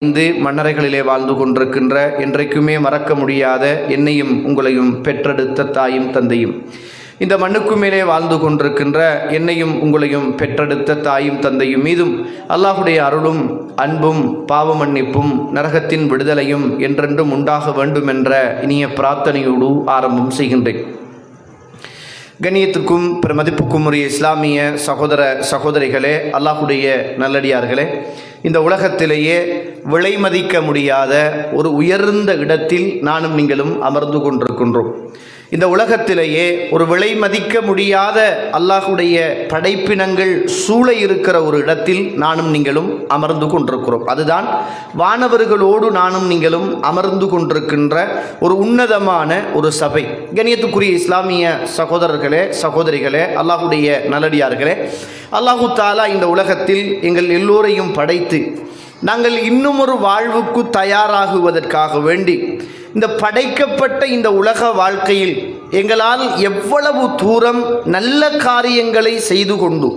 இந்த மன்னரைகளிலே வாழ்ந்து கொண்டிருக்கின்ற என்றைக்குமே மறக்க முடியாத என்னையும் உங்களையும் பெற்றெடுத்த தாயும் தந்தையும், இந்த மண்ணுக்கு மேலே வாழ்ந்து கொண்டிருக்கின்ற என்னையும் உங்களையும் பெற்றெடுத்த தாயும் தந்தையும் மீதும் அல்லாஹுடைய அருளும் அன்பும் பாவ மன்னிப்பும் நரகத்தின் விடுதலையும் என்றென்றும் உண்டாக வேண்டும் என்ற இனிய பிரார்த்தனையோடு ஆரம்பம் செய்கின்றேன். கண்ணியத்துக்கும் மதிப்புக்கும் உரிய இஸ்லாமிய சகோதர சகோதரிகளே, அல்லாஹுடைய நல்லடியார்களே, இந்த உலகத்திலேயே விலை மதிக்க முடியாத ஒரு உயர்ந்த இடத்தில் நானும் நீங்களும் அமர்ந்து கொண்டிருக்கின்றோம். இந்த உலகத்திலேயே ஒரு விலை மதிக்க முடியாத அல்லாஹுடைய படைப்பினங்கள் சூழ இருக்கிற ஒரு இடத்தில் நானும் நீங்களும் அமர்ந்து கொண்டிருக்கிறோம். அதுதான் வானவர்களோடு நானும் நீங்களும் அமர்ந்து கொண்டிருக்கின்ற ஒரு உன்னதமான ஒரு சபை. கண்ணியத்துக்குரிய இஸ்லாமிய சகோதரர்களே சகோதரிகளே, அல்லாஹுடைய நல்லடியார்களே, அல்லாஹு தாலா இந்த உலகத்தில் எங்கள் எல்லோரையும் படைத்து நாங்கள் இன்னும் ஒரு வாழ்வுக்கு தயாராகுவதற்காக வேண்டி இந்த படைக்கப்பட்ட இந்த உலக வாழ்க்கையில் எங்களால் எவ்வளவு தூரம் நல்ல காரியங்களை செய்து கொண்டு,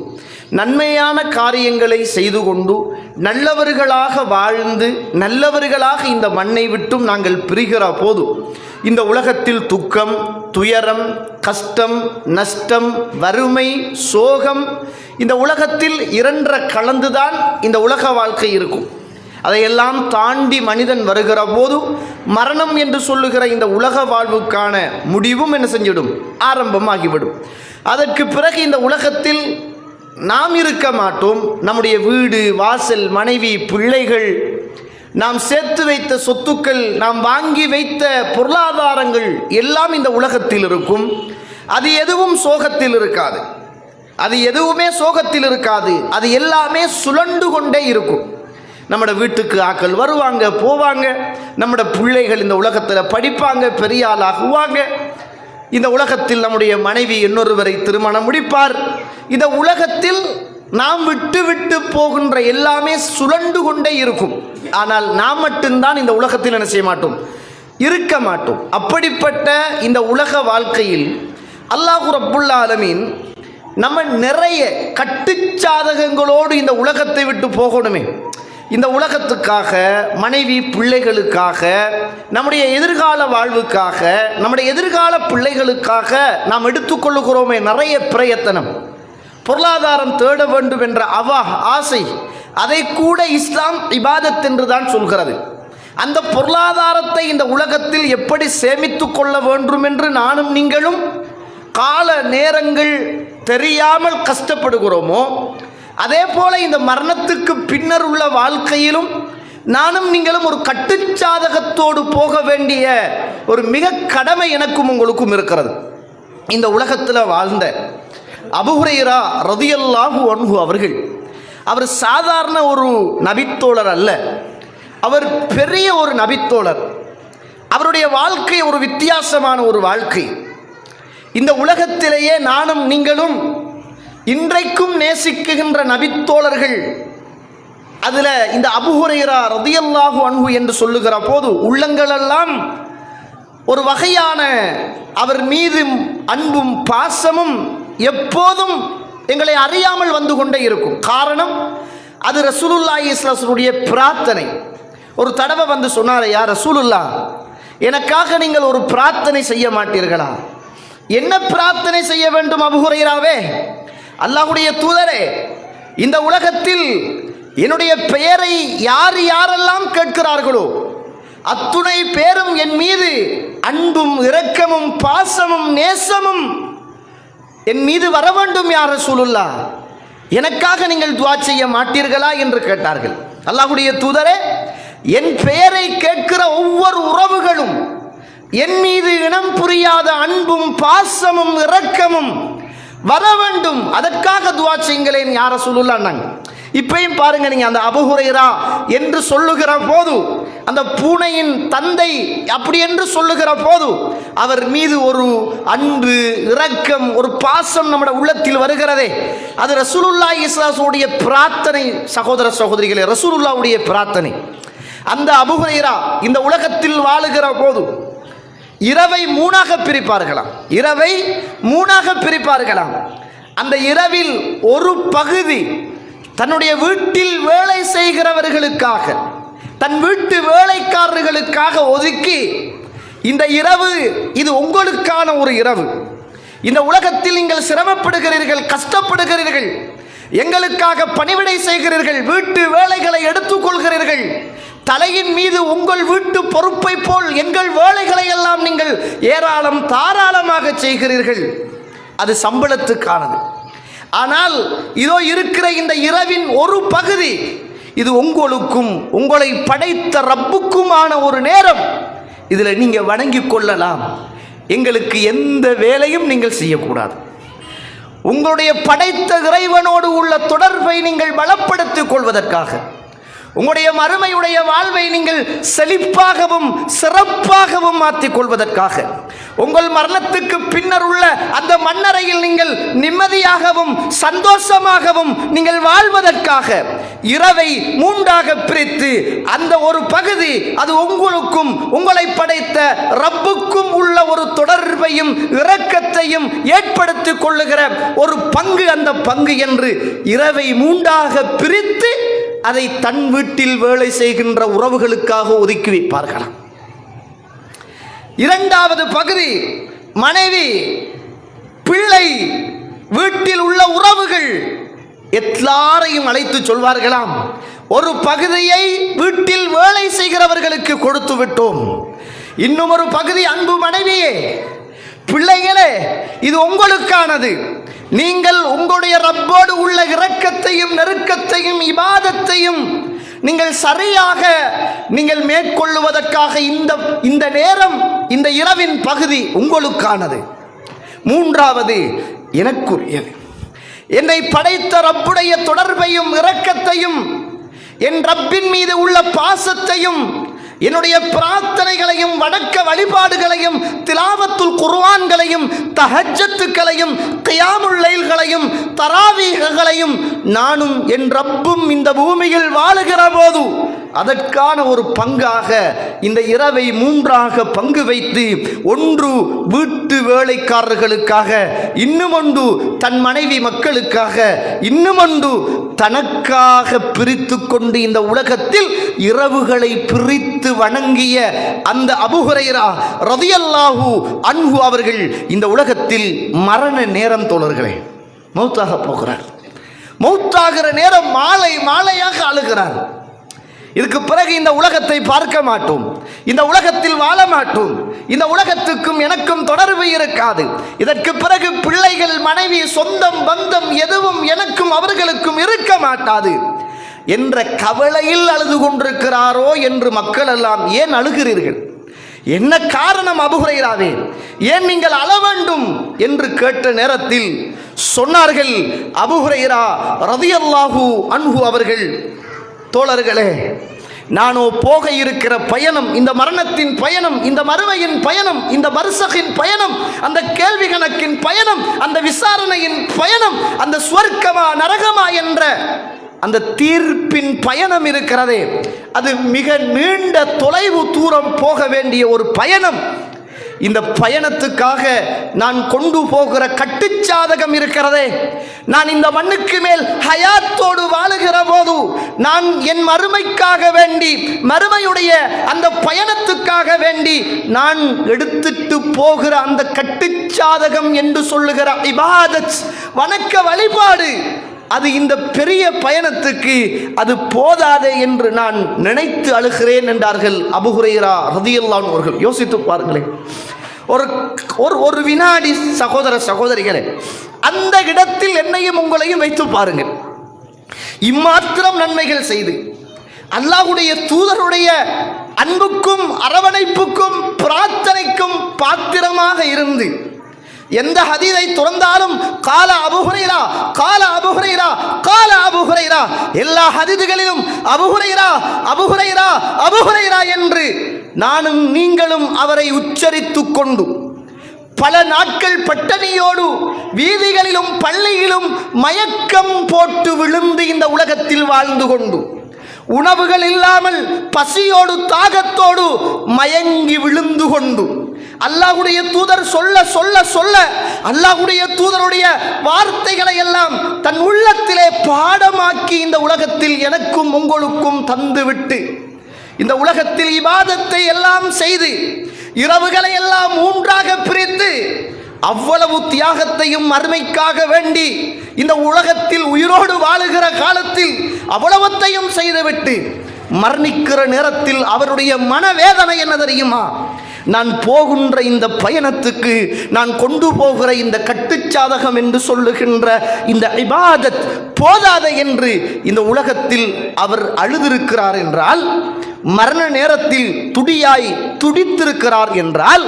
நன்மையான காரியங்களை செய்து கொண்டு, நல்லவர்களாக வாழ்ந்து நல்லவர்களாக இந்த மண்ணை விட்டும் நாங்கள் பிரிகிற போது இந்த உலகத்தில் துக்கம், துயரம், கஷ்டம், நஷ்டம், வறுமை, சோகம், இந்த உலகத்தில் இரண்டரை கலந்துதான் இந்த உலக வாழ்க்கை இருக்கும். அதையெல்லாம் தாண்டி மனிதன் வருகிற போது மரணம் என்று சொல்லுகிற இந்த உலக வாழ்வுக்கான முடிவும் என்ன செஞ்சிடும்? ஆரம்பமாகிவிடும். அதற்கு பிறகு இந்த உலகத்தில் நாம் இருக்க மாட்டோம். நம்முடைய வீடு, வாசல், மனைவி, பிள்ளைகள், நாம் சேர்த்து வைத்த சொத்துக்கள், நாம் வாங்கி வைத்த பொருளாதாரங்கள் எல்லாம் இந்த உலகத்தில் இருக்கும். அது எதுவும் சோகத்தில் இருக்காது. அது எதுவுமே சோகத்தில் இருக்காது. அது எல்லாமே சுழண்டு கொண்டே இருக்கும். நம்மட வீட்டுக்கு ஆக்கள் வருவாங்க, போவாங்க. நம்மட பிள்ளைகள் இந்த உலகத்தில் படிப்பாங்க, பெரிய ஆளாகுவாங்க. இந்த உலகத்தில் நம்முடைய மனைவி இன்னொருவரை திருமணம் முடிப்பார். இந்த உலகத்தில் நாம் விட்டு விட்டு போகின்ற எல்லாமே சுழண்டு கொண்டே இருக்கும். ஆனால் நாம் மட்டும்தான் இந்த உலகத்தில் என்ன செய்ய மாட்டோம்? இருக்க மாட்டோம். அப்படிப்பட்ட இந்த உலக வாழ்க்கையில் அல்லாஹ் ரப்புல் ஆலமீன் நம்ம நிறைய கட்டுச்சாதகங்களோடு இந்த உலகத்தை விட்டு போகணுமே. இந்த உலகத்துக்காக, மனைவி பிள்ளைகளுக்காக, நம்முடைய எதிர்கால வாழ்வுக்காக, நம்முடைய எதிர்கால பிள்ளைகளுக்காக நாம் எடுத்துக்கொள்ளுகிறோமே நிறைய பிரயத்தனம். பொருளாதாரம் தேட வேண்டும் என்ற ஆசை, அதை கூட இஸ்லாம் இபாதத் என்று தான் சொல்கிறது. அந்த பொருளாதாரத்தை இந்த உலகத்தில் எப்படி சேமித்து கொள்ள வேண்டும் என்று நானும் நீங்களும் கால நேரங்கள் தெரியாமல் கஷ்டப்படுகிறோமோ, அதே போல இந்த மரணத்துக்கு பின்னர் உள்ள வாழ்க்கையிலும் நானும் நீங்களும் ஒரு கட்டுச்சாதகத்தோடு போக வேண்டிய ஒரு மிக கடமை எனக்கும் உங்களுக்கும் இருக்கிறது. இந்த உலகத்தில் வாழ்ந்த அபூ ஹுரைரா ரலியல்லாஹு அன்ஹு அவர்கள், அவர் சாதாரண ஒரு நபித்தோழர் அல்ல, அவர் பெரிய ஒரு நபித்தோழர். அவருடைய வாழ்க்கை ஒரு வித்தியாசமான ஒரு வாழ்க்கை. இந்த உலகத்திலேயே நானும் நீங்களும் இன்றைக்கும் நேசிக்குகின்ற நபித்தோழர்கள், அதில் இந்த அபூ ஹுரைரா ரலியல்லாஹு அன்ஹு என்று சொல்லுகிற போது உள்ளங்களெல்லாம் ஒரு வகையான அவர் மீது அன்பும் பாசமும் எப்போதும் எங்களை அறியாமல் வந்து கொண்டே இருக்கும். காரணம், அது ரசூலுல்லாஹி ஸல்லல்லாஹு அலைஹி வஸல்லம் பிரார்த்தனை. ஒரு தடவை வந்து சொன்னார், யா ரசூலுல்லாஹ், எனக்காக நீங்கள் ஒரு பிரார்த்தனை செய்ய மாட்டீர்களா? என்ன பிரார்த்தனை செய்ய வேண்டும் அபூ ஹுரைராவே? அல்லாஹ்வுடைய தூதரே, இந்த உலகத்தில் என்னுடைய பெயரை யார் யாரெல்லாம் கேட்கிறார்களோ அத்துணை பேரும் என் மீது அன்பும் இரக்கமும் பாசமும் நேசமும் என் மீது வர வேண்டும் யா ரசூலுல்லாஹ், எனக்காக நீங்கள் துஆ செய்ய மாட்டீர்களா என்று கேட்டார்கள். அல்லாஹ்வுடைய தூதரே, என் பெயரை கேட்கிற ஒவ்வொரு உறவுகளும் என் மீது இனம் புரியாத அன்பும் பாசமும் இரக்கமும் வர வேண்டும், அதற்காக துஆ செய்யுங்களேன் யா ரசூலுல்லாஹ். இப்பயும் பாருங்க, நீங்க அந்த அபூ ஹுரைரா என்று சொல்லுகிற போது, அந்த பூனையின் தந்தை அப்படி என்று சொல்லுகிற போது அவர் மீது ஒரு அன்பு, இரக்கம், ஒரு பாசம் நம்முடைய உள்ளத்தில் வருகிறதே. அது ரசூலுல்லாஹி ஸல்லல்லாஹு அலைஹி வஸல்லம் பிரார்த்தனை. சகோதர சகோதரிகளே, ரசூலுல்லாஹ்வுடைய பிரார்த்தனை. அந்த அபூ ஹுரைரா இந்த உலகத்தில் வாழுகிற போது இரவை மூணாக பிரிப்பார்களாம். இரவை மூணாக பிரிப்பார்களாம். அந்த இரவில் ஒரு பகுதி தன்னுடைய வீட்டில் வேலை செய்கிறவர்களுக்காக, தன் வீட்டு வேலைக்காரர்களுக்காக ஒதுக்கி, இந்த இரவு இது உங்களுக்கான ஒரு இரவு, இந்த உலகத்தில் நீங்கள் சிரமப்படுகிறீர்கள், கஷ்டப்படுகிறீர்கள், எங்களுக்காக பணிவிடை செய்கிறீர்கள், வீட்டு வேலைகளை எடுத்துக்கொள்கிறீர்கள், தலையின் மீது உங்கள் வீட்டு பொறுப்பை போல் எங்கள் வேலைகளை எல்லாம் நீங்கள் ஏராளம் தாராளமாக செய்கிறீர்கள். அது சம்பளத்துக்கானது. ஆனால் இதோ இருக்கிற இந்த இரவின் ஒரு பகுதி இது உங்களுக்கும் உங்களை படைத்த ரப்புக்குமான ஒரு நேரம். இதில் நீங்கள் வணங்கிக் கொள்ளலாம். எங்களுக்கு எந்த வேலையும் நீங்கள் செய்யக்கூடாது. உங்களுடைய படைத்த இறைவனோடு உள்ள தொடர்பை நீங்கள் பலப்படுத்திக் கொள்வதற்காக, உங்களுடைய மறுமையுடைய வாழ்வை நீங்கள் செழிப்பாகவும் சிறப்பாகவும் மாற்றிக் கொள்வதற்காக, உங்கள் மரணத்துக்கு பின்னர் உள்ள அந்த மண்ணறையில் நீங்கள் நிம்மதியாகவும் சந்தோஷமாகவும் நீங்கள் வாழ்வதற்காக இரவை 3ஆக பிரித்து அந்த ஒரு பகுதி அது உங்களுக்கும் உங்களை படைத்த ரப்புக்கும் உள்ள ஒரு தொடர்பையும் இரக்கத்தையும் ஏற்படுத்திக் கொள்ளுகிற ஒரு பங்கு, அந்த பங்கு என்று இரவை 3ஆக பிரித்து அதை தன் வீட்டில் வேலை செய்கின்ற உறவுகளுக்காக ஒதுக்கி வைப்பார்களாம். 2வது பகுதி மனைவி, பிள்ளை, வீட்டில் உள்ள உறவுகள் எல்லாரையும் அழைத்து சொல்வார்களாம், ஒரு பகுதியை வீட்டில் வேலை செய்கிறவர்களுக்கு கொடுத்து விட்டோம், இன்னும் ஒரு பகுதி அன்பு மனைவியே, பிள்ளைகளே, இது உங்களுக்கானது. நீங்கள் உங்களுடைய ரப்போடு உள்ள இரக்கத்தையும் நெருக்கத்தையும் இபாதத்தையும் நீங்கள் சரியாக நீங்கள் மேற்கொள்ளுவதற்காக இந்த நேரம், இந்த இரவின் பகுதி உங்களுக்கானது. 3வது எனக்குரியது. என்னை படைத்த ரப்புடைய தொடர்பையும் இரக்கத்தையும், என் ரப்பின் மீது உள்ள பாசத்தையும், என்னுடைய பிரார்த்தனைகளையும் வணக்க வழிபாடுகளையும் திலாவத்துல் குர்ஆன்களையும் தஹஜ்ஜத்துகளையும் கியாமுல் லைல்களையும் தராவீஹ்களையும் நானும் என் ரப்பும் இந்த பூமியில் வாழுகிற போது அதற்கான ஒரு பங்காக இந்த இரவை 3ஆக பங்கு வைத்து, ஒன்று வீட்டு வேலைக்காரர்களுக்காக, இன்னும் ஒன்று தன் மனைவி மக்களுக்காக, இன்னும் ஒன்று தனக்காக பிரித்து கொண்டு இந்த உலகத்தில் இரவுகளை பிரித்து வணங்கிய அந்த அபூ ஹுரைரா ரலியல்லாஹு அன்ஹு அவர்கள் இந்த உலகத்தில் மரண நேரம் தோழர்களே மௌத்தாக போகிறார். மௌத்தாகிற நேரம் மாலையாக அழுகிறார். இதுக்கு பிறகு இந்த உலகத்தை பார்க்க மாட்டோம், இந்த உலகத்தில் வாழ மாட்டோம், இந்த உலகத்துக்கும் எனக்கும் தொடர்பு இருக்காது, இதற்கு பிறகு பிள்ளைகள், மனைவி, சொந்தம், பந்தம் எதுவும் எனக்கும் அவர்களுக்கும் இருக்க மாட்டாது என்ற கவலையில் அழுது கொண்டிருக்கிறாரோ என்று மக்கள் எல்லாம், ஏன் அழுகிறீர்கள், என்ன காரணம் அபூ ஹுரைராவே, ஏன் நீங்கள் அழ வேண்டும் என்று கேட்ட நேரத்தில் சொன்னார்கள் அபூ ஹுரைரா ரலியல்லாஹு அன்ஹு அவர்கள், தோழர்களே, நானோ போக இருக்கிற பயணம், இந்த மரணத்தின் பயணம், இந்த மறுமையின் பயணம், இந்த பர்சகின் பயணம், அந்த கேள்வி கணக்கின் பயணம், அந்த விசாரணையின் பயணம், அந்த சுவர்க்கமா நரகமா என்ற அந்த தீர்ப்பின் பயணம் இருக்கிறதே, அது மிக நீண்ட தொலைவு தூரம் போக வேண்டிய ஒரு பயணம். இந்த பயணத்துக்காக நான் கொண்டு போகிற கட்டுச்சாதகம் இருக்கிறதே, நான் இந்த மண்ணுக்கு மேல் ஹயாத்தோடு வாழுகிற போது நான் என் மறுமைக்காக வேண்டி, மறுமையுடைய அந்த பயணத்துக்காக வேண்டி நான் எடுத்துட்டு போகிற அந்த கட்டுச்சாதகம் என்று சொல்லுகிற இபாதத், வணக்க வழிபாடு, அது இந்த பெரிய பயணத்துக்கு அது போதாதே என்று நான் நினைத்து அழுகிறேன் என்றார்கள் அபூ ஹுரைரா ரலியல்லாஹு அவர்கள். யோசித்து பாருங்களேன், ஒரு வினாடி சகோதர சகோதரிகளே, அந்த இடத்தில் என்னையும் உங்களையும் வைத்து பாருங்கள். இம்மாத்திரம் நன்மைகள் செய்து அல்லாஹ்வுடைய தூதருடைய அன்புக்கும் அரவணைப்புக்கும் பிரார்த்தனைக்கும் பாத்திரமாக இருந்து எந்த ஹதீஸை துறந்தாலும் கால அபூ ஹுரைரா, கால அபூ ஹுரைரா, கால அபூ ஹுரைரா, எல்லா ஹதீதுகளிலும் Abu Hurairah, Abu Hurairah, Abu Hurairah என்று நானும் நீங்களும் அவரை உச்சரித்து கொண்டு பல நாட்கள் பட்டணியோடு வீதிகளிலும் பள்ளியிலும் மயக்கம் போட்டு விழுந்து இந்த உலகத்தில் வாழ்ந்து கொண்டு, உணவுகள் இல்லாமல் பசியோடு தாகத்தோடு மயங்கி விழுந்து கொண்டு, அல்லாஹ்வுடைய தூதர் சொல்ல சொல்ல சொல்ல அல்லாஹ்வுடைய தூதருடைய வார்த்தைகளை எல்லாம் தன் உள்ளத்திலே பாடமாக்கி இந்த உலகத்தில் எனக்கும் உங்களுக்கும் தந்துவிட்டு இந்த உலகத்தில் இபாதத்தை எல்லாம் செய்து இரவுகளை எல்லாம் 3ஆக பிரித்து அவ்வளவு தியாகத்தையும் மறுமைக்காக வேண்டி இந்த உலகத்தில் உயிரோடு வாழுகிற காலத்தில் அவ்வளவத்தையும் செய்துவிட்டு மரணிக்கிற நேரத்தில் அவருடைய மனவேதனை என்ன தெரியுமா? நான் போகின்ற இந்த பயணத்துக்கு நான் கொண்டு போகிற இந்த கட்டுச்சாதகம் என்று சொல்லுகின்ற இந்த இபாதத் போதாத என்று இந்த உலகத்தில் அவர் அழுதிருக்கிறார் என்றால், மரண நேரத்தில் துடியாய் துடித்திருக்கிறார் என்றால்,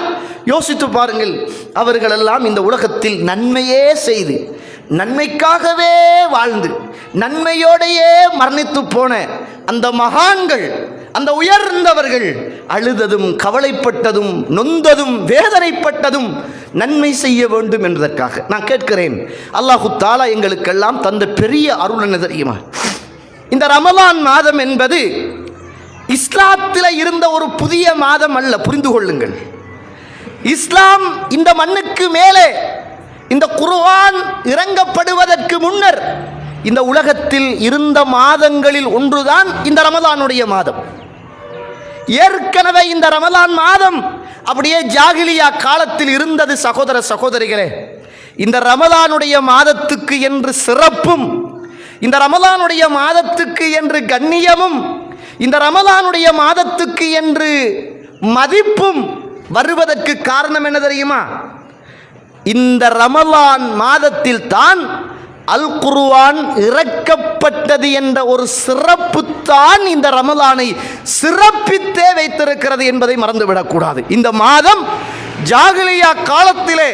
யோசித்து பாருங்கள். அவர்களெல்லாம் இந்த உலகத்தில் நன்மையே செய்து நன்மைக்காகவே வாழ்ந்து நன்மையோடையே மரணித்து போன அந்த மகான்கள், அந்த உயர்ந்தவர்கள் அழுததும் கவலைப்பட்டதும் நொந்ததும் வேதனைப்பட்டதும் நன்மை செய்ய வேண்டும் என்பதற்காக. நான் கேட்கிறேன், அல்லாஹு தாலா எங்களுக்கெல்லாம் தந்த பெரிய அருள் என்ன தெரியுமா? இந்த ரமலான் மாதம் என்பது இஸ்லாத்தில் இருந்த ஒரு புதிய மாதம் அல்ல, புரிந்து கொள்ளுங்கள். இஸ்லாம் இந்த மண்ணுக்கு மேலே இந்த குர்ஆன் இறங்கப்படுவதற்கு முன்னர் இந்த உலகத்தில் இருந்த மாதங்களில் ஒன்றுதான் இந்த ரமலானுடைய மாதம். ஏற்கனவே இந்த ரமலான் மாதம் அப்படியே ஜாகிலியா காலத்தில் இருந்தது. சகோதர சகோதரிகளே, இந்த ரமலானுடைய மாதத்துக்கு என்று சிறப்பும், இந்த ரமலானுடைய மாதத்துக்கு என்று கண்ணியமும், இந்த ரமலானுடைய மாதத்துக்கு என்று மதிப்பும் வருவதற்கு காரணம் என்ன தெரியுமா? இந்த ரமலான் மாதத்தில் தான் அல் குர்ஆன் இறக்கப்பட்டது என்ற ஒரு சிறப்பு தான் இந்த ரமலானை சிறப்பித்தே வைத்திருக்கிறது என்பதை மறந்துவிடக்கூடாது. இந்த மாதம் ஜாகிலியா காலத்திலே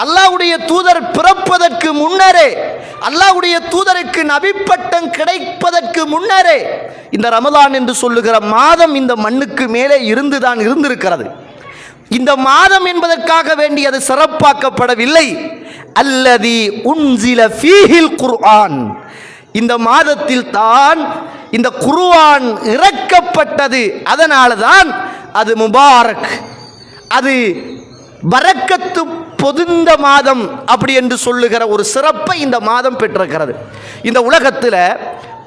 அல்லாஹ்வுடைய தூதர் பிறப்பதற்கு முன்னரே, அல்லாஹ்வுடைய தூதருக்கு நபி பட்டம் கிடைப்பதற்கு முன்னரே இந்த ரமலான் என்று சொல்லுகிற மாதம் இந்த மண்ணுக்கு மேலே இருந்திருக்கிறது. இந்த மாதம் என்பதற்காக வேண்டி அது சிறப்பாக்கப்படவில்லை. அல்லதி உன்சில ஃபீஹில் குர்ஆன், இந்த மாதத்தில் தான் இந்த குர்ஆன் இறக்கப்பட்டது. அதனால தான் அது முபாரக், அது பரக்கத்து பொதிந்த மாதம் அப்படி என்று சொல்லுகிற ஒரு சிறப்பை இந்த மாதம் பெற்றிருக்கிறது. இந்த உலகத்தில்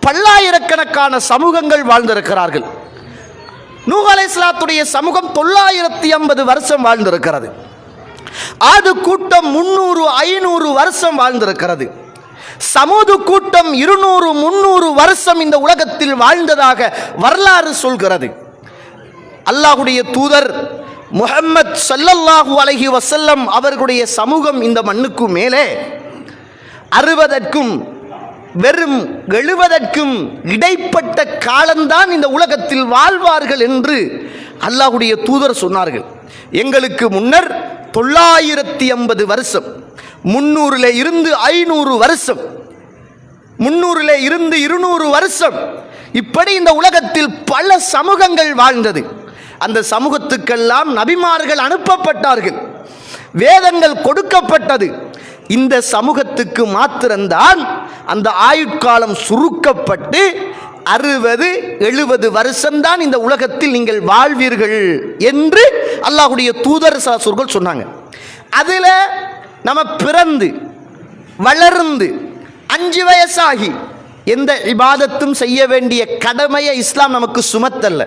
பல்லாயிரக்கணக்கான சமூகங்கள் வாழ்ந்திருக்கிறார்கள். நூஹ் அலைஹிஸ்ஸலாத்துடைய சமூகம் 950 வருஷம் வாழ்ந்திருக்கிறது. ஆது கூட்டம் 300 500 வருஷம் வாழ்ந்திருக்கிறது. சமூது கூட்டம் 200 300 வருஷம் இந்த உலகத்தில் வாழ்ந்ததாக வரலாறு சொல்கிறது. அல்லாஹ்வுடைய தூதர் முஹம்மத் ஸல்லல்லாஹு அலைஹி வஸல்லம் அவர்களுடைய சமூகம் இந்த மண்ணுக்கு மேலே 60க்கும் வெறும் 70க்கும் இடைப்பட்ட காலம்தான் இந்த உலகத்தில் வாழ்வார்கள் என்று அல்லாஹ்வுடைய தூதர் சொன்னார்கள். எங்களுக்கு முன்னர் 950 வருஷம், 300 இருந்து 500 வருஷம், 300 இருந்து 200 வருஷம், இப்படி இந்த உலகத்தில் பல சமூகங்கள் வாழ்ந்தது. அந்த சமூகத்துக்கெல்லாம் நபிமார்கள் அனுப்பப்பட்டார்கள், வேதங்கள் கொடுக்கப்பட்டது. இந்த சமூகத்துக்கு மாத்திரம்தான் அந்த ஆயுட்காலம் சுருக்கப்பட்டு 60-70 வருஷம்தான் இந்த உலகத்தில் நீங்கள் வாழ்வீர்கள் என்று அல்லாஹ்வுடைய தூதர் சொற்கள் சொன்னாங்க. அதில் நம்ம பிறந்து வளர்ந்து 5 வயசாகி எந்த இபாதத்தும் செய்ய வேண்டிய கடமையை இஸ்லாம் நமக்கு சுமத்தல்ல.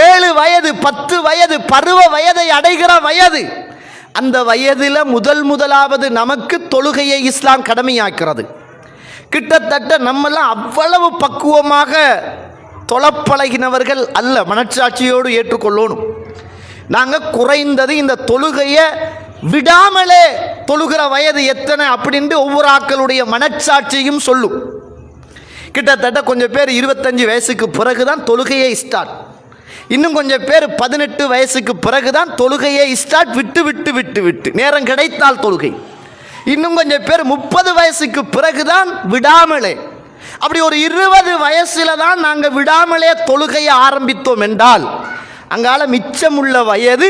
7 வயது 10 வயது பருவ வயதை அடைகிற வயது, அந்த வயதில் முதலாவது நமக்கு தொழுகையை இஸ்லாம் கடமையாக்கிறது. கிட்டத்தட்ட நம்மெல்லாம் அவ்வளவு பக்குவமாக தொழப்பழகினவர்கள் அல்ல, மனச்சாட்சியோடு ஏற்றுக்கொள்ளணும். நாங்கள் குறைந்தது இந்த தொழுகையை விடாமலே தொழுகிற வயது எத்தனை அப்படின்ட்டு ஒவ்வொரு ஆக்களுடைய மனச்சாட்சியும் சொல்லும். கிட்டத்தட்ட கொஞ்சம் பேர் 25 வயசுக்கு பிறகுதான் தொழுகையை ஸ்டார்ட், இன்னும் கொஞ்சம் பேர் 18 வயசுக்கு பிறகுதான் தொழுகையை ஸ்டார்ட், விட்டு விட்டு விட்டு விட்டு நேரம் கிடைத்தால் தொழுகை. இன்னும் கொஞ்சம் பேர் 30 வயசுக்கு பிறகுதான் விடாமலே. அப்படி ஒரு 20 வயசுல தான் நாங்கள் விடாமலே தொழுகையை ஆரம்பித்தோம் என்றால், அங்கால மிச்சமுள்ள வயது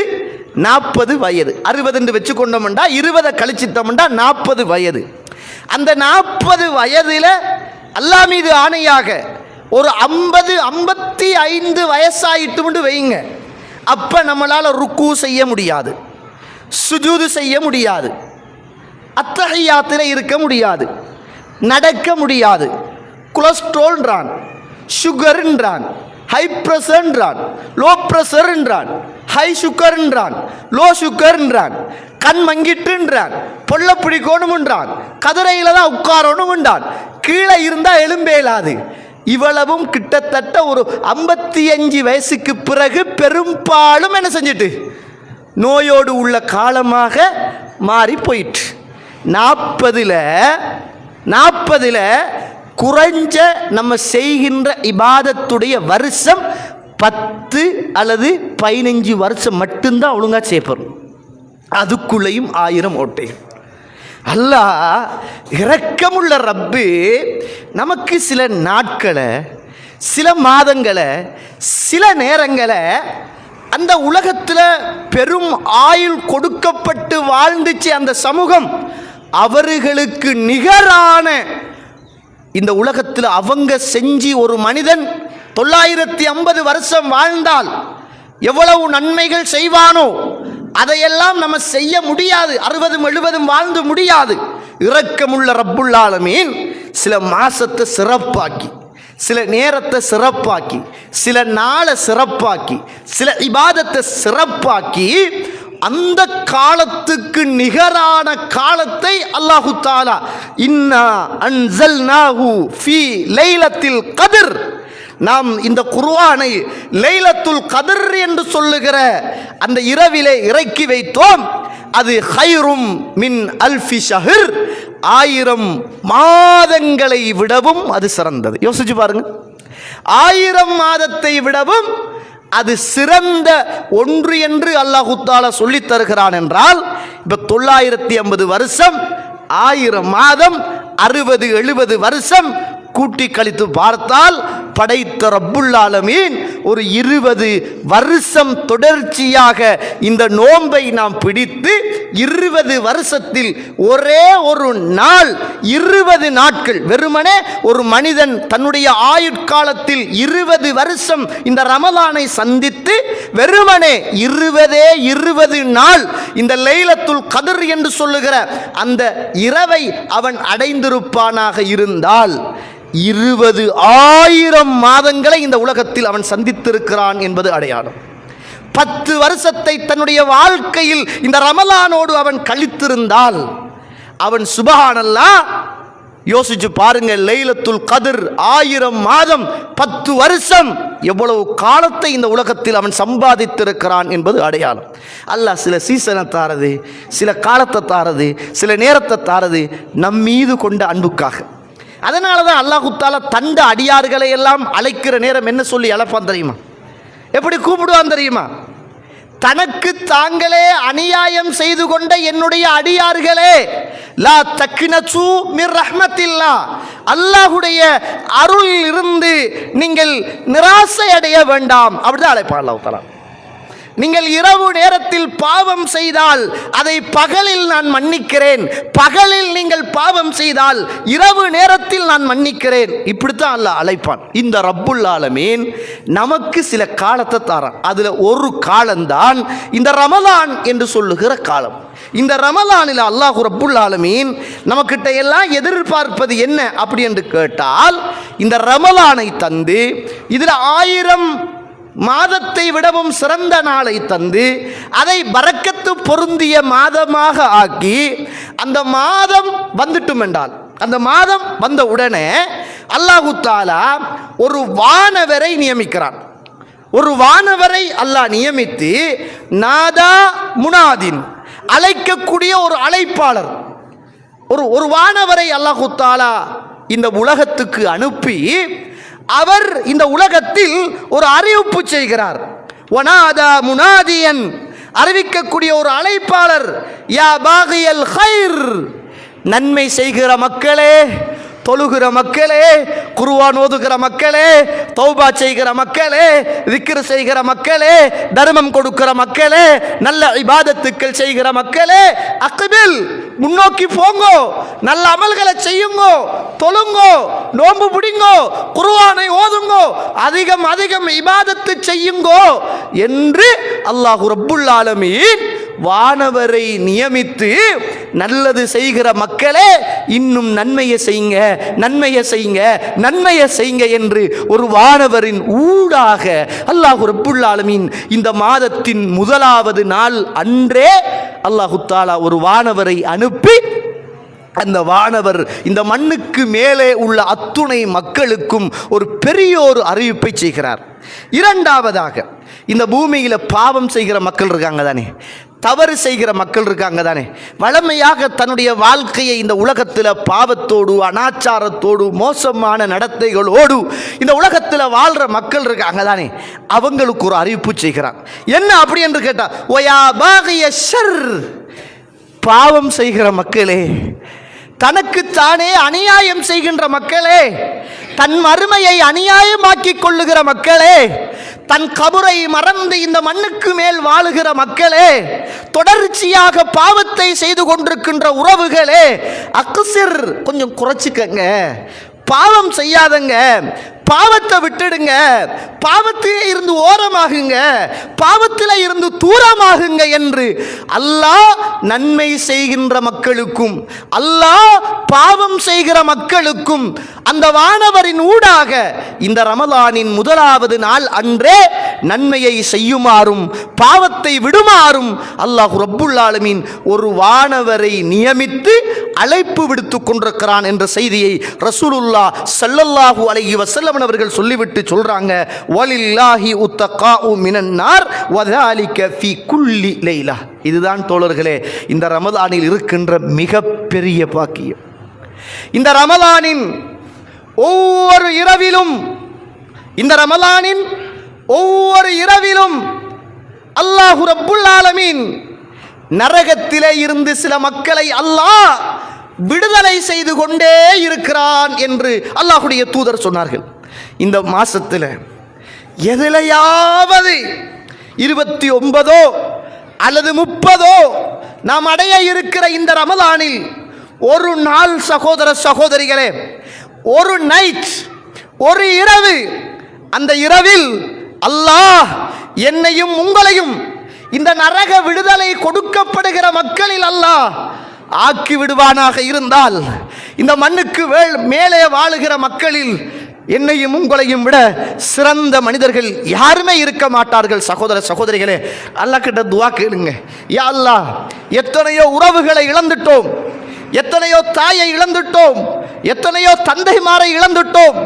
40 வயது. 60 வச்சு கொண்டோம்டா 20 கழிச்சிட்டோம்டா 40 வயது. அந்த 40 வயதில் அல்லாஹ் மீது ஆணையாக ஒரு 50-55 வயசாயிட்டு வைங்க, அப்போ நம்மளால் ருக்கு செய்ய முடியாது, சுஜூது செய்ய முடியாது, அத்தஹியாத்தில் இருக்க முடியாது, நடக்க முடியாது. கொலஸ்ட்ரால்ன்றான், சுகர்ன்றான், ஹை ப்ரெஷர்ன்றான், லோ ப்ரெஷர்ன்றான், ஹை சுகர்ன்றான், லோ சுகர்ன்றான், கண் மங்கிட்டுன்றான், பொல்ல பிடிக்கணும்ன்றான், கதிரையில் தான் உட்காரணும்ன்றான், கீழே இருந்தால் எலும்பேலாது. இவ்வளவும் கிட்டத்தட்ட ஒரு 55 வயசுக்கு பிறகு பெரும்பாலும் என்ன செஞ்சிட்டு நோயோடு உள்ள காலமாக மாறி போயிட்டு. 40ல் குறைஞ்ச நம்ம செய்கின்ற இபாதத்துடைய வருஷம் 10 அல்லது 15 வருஷம் மட்டும்தான் ஒழுங்காக செய்யப்படும். அதுக்குள்ளேயும் 1000 ஓட்டைகள். அல்லாஹ் இரக்கமுள்ள ரப்பு நமக்கு சில நாட்களை, சில மாதங்களை, சில நேரங்களை அந்த உலகத்தில் பெரும் ஆயுள் கொடுக்கப்பட்டு வாழ்ந்துச்சு அந்த சமூகம். அவர்களுக்கு நிகரான இந்த உலகத்தில் அவங்க செஞ்சு ஒரு மனிதன் 950 வருஷம் வாழ்ந்தால் எவ்வளவு நன்மைகள் செய்வானோ அதையெல்லாம் நம்ம செய்ய முடியாது. 60-70 வாழ்ந்து முடியாது. இரக்கமுள்ள ரப்புல் ஆலமீன் சில மாசத்தை சிறப்பாக்கி, சில நேரத்தை சிறப்பாக்கி, சில நாளை சிறப்பாக்கி, சில இபாதத்தை சிறப்பாக்கி, அந்த காலத்துக்கு நிகரான காலத்தை அல்லாஹு தஆலா இன்னா அன்ஸல்நாஹு ஃபீ லைலத்தில் கத்ர், நாம் இந்த குர்ஆனை லைலத்துல் கத்ர் என்று சொல்லுகிற அந்த இரவிலே இறக்கி வைத்தோம். அது ஹைரும் மின் அல்ஃபி ஷஹர், 1000 மாதங்களை விடவும் அது சிறந்தது. யோசிச்சு பாருங்க, 1000 மாதத்தை விடவும் அது சிறந்த ஒன்று என்று அல்லாஹு தஆலா சொல்லித் தருகிறான் என்றால், இப்போ 950 வருஷம், 1000 மாதம், 60-70 வருஷம் கூட்டி கழித்து பார்த்தால் படைத்த ரப்புல் ஆலமீன் ஒரு 20 வருஷம் தொடர்ச்சியாக இந்த நோன்பை நாம் பிடித்து 20 வருஷத்தில் ஒரே ஒரு நாள், 20 நாட்கள், வெறுமனே ஒரு மனிதன் தன்னுடைய ஆயுட்காலத்தில் 20 வருஷம் இந்த ரமலானை சந்தித்து வெறுமனே 20 நாள் இந்த லைலத்துல் கத்ர் என்று சொல்லுகிற அந்த இரவை அவன் அடைந்திருப்பானாக இருந்தால் 20,000 மாதங்களை இந்த உலகத்தில் அவன் சந்தித்திருக்கிறான் என்பது அடையாளம். 10 வருஷத்தை தன்னுடைய வாழ்க்கையில் இந்த ரமலானோடு அவன் கழித்திருந்தால் அவன் சுப்ஹானல்லாஹ், யோசிச்சு பாருங்க, லைலத்துல் கத்ர் 1000 மாதம் 10 வருஷம் எவ்வளவு காலத்தை இந்த உலகத்தில் அவன் சம்பாதித்திருக்கிறான் என்பது அடையாளம். அல்லாஹ் சில சீசனை தாரது, சில காலத்தை தாரது, சில நேரத்தை தாரது நம் மீது கொண்ட அன்புக்காக. அதனால தான் அல்லாஹு தஆலா தண்ட அடியார்களை எல்லாம் அழைக்கிற நேரம் என்ன சொல்லி அழைப்பான் தெரியுமா? எப்படி கூப்பிடுவான் தெரியுமா? தனக்கு தாங்களே அநியாயம் செய்து கொண்ட என்னுடைய அடியார்களே, லா தக்னது மிர் ரஹ்மத்தில்லாஹ், அல்லாஹ்வுடைய அருள் இருந்து நீங்கள் நிராசை அடைய வேண்டாம். அப்படிதான் அழைப்பான் அல்லாஹ் தஆலா. நீங்கள் இரவு நேரத்தில் பாவம் செய்தால் அதை பகலில் நான் மன்னிக்கிறேன், பகலில் நீங்கள் பாவம் செய்தால் இரவு நேரத்தில் நான் மன்னிக்கிறேன். இப்படித்தான் அல்லாஹ் அழைப்பான். இந்த ரப்புல் ஆலமீன் நமக்கு சில காலத்தை தாரான். அதில் ஒரு காலம்தான் இந்த ரமலான் என்று சொல்லுகிற காலம். இந்த ரமலானில் அல்லாஹ் ரப்புல் ஆலமீன் நமக்கிட்ட எல்லாம் எதிர்பார்ப்பது என்ன அப்படி என்று கேட்டால், இந்த ரமலானை தந்து இதில் 1000 மாதத்தை விடவும் சிறந்த நாளை தந்து அதை பரக்கத்து பொருந்திய மாதமாக ஆக்கி, அந்த மாதம் வந்துட்டும் என்றால், அந்த மாதம் வந்த உடனே அல்லாஹு தஆலா ஒரு வானவரை நியமிக்கிறான். ஒரு வானவரை அல்லாஹ் நியமித்து நாதா முனாதின், அழைக்கக்கூடிய ஒரு அழைப்பாளர், ஒரு வானவரை அல்லாஹு தஆலா இந்த உலகத்துக்கு அனுப்பி அவர் இந்த உலகத்தில் ஒரு அறிவிப்பு செய்கிறார். வனாதா முனாதியன், அறிவிக்கக்கூடிய ஒரு அழைப்பாளர். யா பாகியல் ஹைர், நன்மை செய்கிற மக்களே, தொழுகிற மக்களே, குர்ஆன் ஓதுகிற மக்களே, தௌபா செய்கிற மக்களே, திக்ர் செய்கிற மக்களே, தர்மம் கொடுக்கிற மக்களே, நல்ல இபாதத்துக்கள் செய்கிற மக்களே, அக்பில், முன்னோக்கி போங்கோ, நல்ல அமல்களை செய்யுங்கோ, தொழுங்கோ, நோன்பு பிடிங்கோ, குர்ஆனை ஓதுங்கோ, அதிகம் அதிகம் இபாதத்து செய்யுங்கோ என்று அல்லாஹ் ரப்புல் ஆலமீன் வானவரை நியமித்து நல்லது செய்கிற மக்களே இன்னும் நன்மையை செய்யுங்க, நன்மையை செய்யுங்க, நன்மையை செய்யுங்க என்று ஒரு வானவரின் ஊடாக அல்லாஹ் ரப்புல் ஆலமீன் இந்த மாதத்தின் முதலாவது நாள் அன்றே அல்லாஹ் தஆலா ஒரு வானவரை அனுப்பி அந்த வானவர் இந்த மண்ணுக்கு மேலே உள்ள அத்துணை மக்களுக்கும் ஒரு பெரிய ஒரு அறிவிப்பை செய்கிறார். இரண்டாவதாக, இந்த பூமியில் பாவம் செய்கிற மக்கள் இருக்காங்க தானே, தவறு செய்கிற மக்கள் இருக்காங்க தானே, வளமையாக தன்னுடைய வாழ்க்கையை இந்த உலகத்தில் பாவத்தோடு அனாச்சாரத்தோடு மோசமான நடத்தைகளோடு இந்த உலகத்தில் வாழ்கிற மக்கள் இருக்காங்க தானே, அவங்களுக்கு ஒரு அறிவிப்பு செய்கிறார். என்ன அப்படி என்று கேட்டால், ஒயா பாகிய ஷர், பாவம் செய்கிற மக்களே, தனக்குத்தானே அநியாயம் செய்கின்ற மக்களே, தன் மறுமையை அநியாயமாக்கி கொள்ளுகிற மக்களே, தன் கபரை மறந்து இந்த மண்ணுக்கு மேல் வாழுகிற மக்களே, தொடர்ச்சியாக பாவத்தை செய்து கொண்டிருக்கின்ற உறவுகளே, அக்ஸிர், கொஞ்சம் குறைச்சிக்கங்க, பாவம் செய்யாதங்க, பாவத்தை விட்டுடுங்க, பாவத்திலே இருந்து ஓரமாகுங்க, பாவத்திலே இருந்து தூரமாகுங்க என்று அல்லாஹ் நன்மை செய்கின்ற மக்களுக்கும் அல்லாஹ் பாவம் செய்கிற மக்களுக்கும் அந்த வானவரின் ஊடாக இந்த ரமலானின் முதலாவது நாள் அன்றே நன்மையை செய்யுமாறும் பாவத்தை விடுமாறும் அல்லாஹ் ரப்புல் ஆலமீன் ஒரு வானவரை நியமித்து அழைப்பு விடுத்துக் கொண்டிருக்கிறான் என்ற செய்தியை ரசூலுல்லாஹ் ஸல்லல்லாஹு அலைஹி வஸல்லம் அவர்கள் சொல்லிவிட்டு சொல்றாங்க, வலில்லாஹி உத்தகாஉ மினன் நார் வதாலிக ஃபீ குல்லி லைலா. இதுதான் தோழர்களே இந்த ரமலானில் இருக்கின்ற மிகப்பெரிய பாக்கியம். இந்த ரமலானின் ஒவ்வொரு இரவிலும், இந்த ரமலானின் ஒவ்வொரு இரவிலும் அல்லாஹ் ரப்புல் ஆலமீன் நரகத்திலே இருந்து சில மக்களை அல்லாஹ் விடுதலை செய்து கொண்டே இருக்கிறான் என்று அல்லாஹ்வுடைய தூதர் சொன்னார்கள். இந்த மாசத்தில் எதிலையாவது 29 அல்லது 30 நாம் அடைய இருக்கிற இந்த ரமலானில் ஒரு நாள் சகோதர சகோதரிகளே, ஒரு நைட், ஒரு இரவு, அந்த இரவில் அல்லாஹ் என்னையும் உங்களையும் இந்த நரக விடுதலை கொடுக்கப்படுகிற மக்களில் அல்லாஹ் ஆக்கி விடுவானாக இருந்தால், இந்த மண்ணுக்கு மேலே வாழுகிற மக்களில் என்னையும் உங்களையும் விட சிறந்த மனிதர்கள் யாருமே இருக்க மாட்டார்கள். சகோதர சகோதரிகளே, அல்லாஹ் கிட்ட துஆ கேளுங்க. யா அல்லாஹ், எத்தனையோ உறவுகளை இழந்துட்டோம், எத்தனையோ தாயை இழந்துட்டோம், எத்தனையோ தந்தைமாரை இழந்துட்டோம்,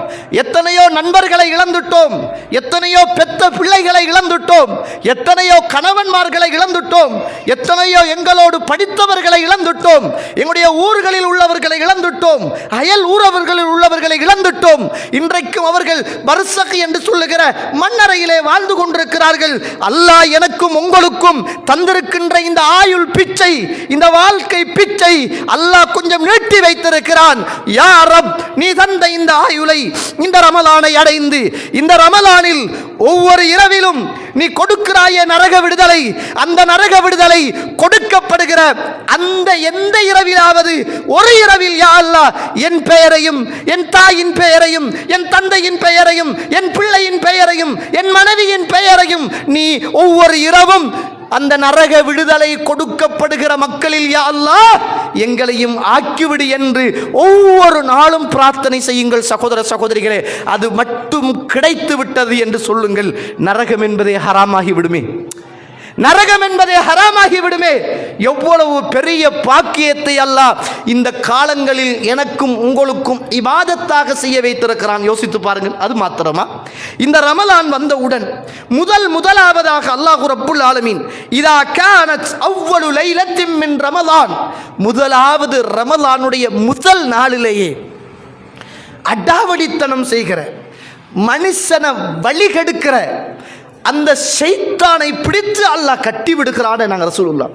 எத்தனையோ நண்பர்களை இழந்துட்டோம், எத்தனையோ பெத்த பிள்ளைகளை இழந்துட்டோம், எத்தனையோ கணவன்மார்களை இழந்துட்டோம், எத்தனையோ எங்களோடு படித்தவர்களை இழந்துட்டோம், எங்களுடைய ஊர்களில் உள்ளவர்களை இழந்துட்டோம், அயல் ஊரவர்களில் உள்ளவர்களை இழந்துட்டோம். இன்றைக்கும் அவர்கள் பர்சக் என்று சொல்லுகிற மண்ணறையிலே வாழ்ந்து கொண்டிருக்கிறார்கள். அல்லாஹ் எனக்கும் உங்களுக்கும் தந்திருக்கின்ற இந்த ஆயுள் பிச்சை, இந்த வாழ்க்கை பிச்சை அல்லாஹ் கொஞ்சம் நீட்டி வைத்திருக்கிறான். யா ரப், நீ தந்த இந்த ஆயுளை, இந்த ரமலானை அடைந்து இந்த ரமலானில் ஒவ்வொரு இரவிலும் நீ கொடுக்கிறாய நரக விடுதலை, அந்த நரக விடுதலை கொடுக்கப்படுகிற அந்த எந்த இரவிலாவது ஒரு இரவில் யா அல்லாஹ் என் பெயரையும், என் தாயின் பெயரையும், என் தந்தையின் பெயரையும், என் பிள்ளையின் பெயரையும், என் மனைவியின் பெயரையும் நீ ஒவ்வொரு இரவும் அந்த நரக விடுதலை கொடுக்கப்படுகிற மக்களில் யா அல்லாஹ் எங்களையும் ஆக்கிவிடு என்று ஒவ்வொரு நாளும் பிரார்த்தனை செய்யுங்கள். சகோதர சகோதரிகளே, அது மட்டும் கிடைத்து விட்டது என்று சொல்லுங்கள், நரகம் என்பதே ஹராமாகி விடுமே, நரகம் என்பதே ஹராமாகி விடுமே. எவ்வளவு பெரிய பாக்கியத்தை அல்லாஹ் இந்த காலங்களில் எனக்கும் உங்களுக்கும் இபாதத்தாக செய்ய வைத்திருக்கிறான், யோசித்து பாருங்கள். அது மாத்திரமா, இந்த ரமலான் வந்தவுடன் முதலாவதாக அல்லாஹ் ரப்புல் ஆலமீன் இதா கானத் அவ்வலு லைலத்தின் மின் ரமலான், முதலாவது ரமலானுடைய முதல் நாளிலேயே அடாவடித்தனம் செய்கிற, மனுஷனை வழிகெடுக்கிற அந்த ஷைத்தானை பிடித்து அல்லாஹ் கட்டி விடுகிறான்னு நாங்கள் ரசூலுல்லாஹ்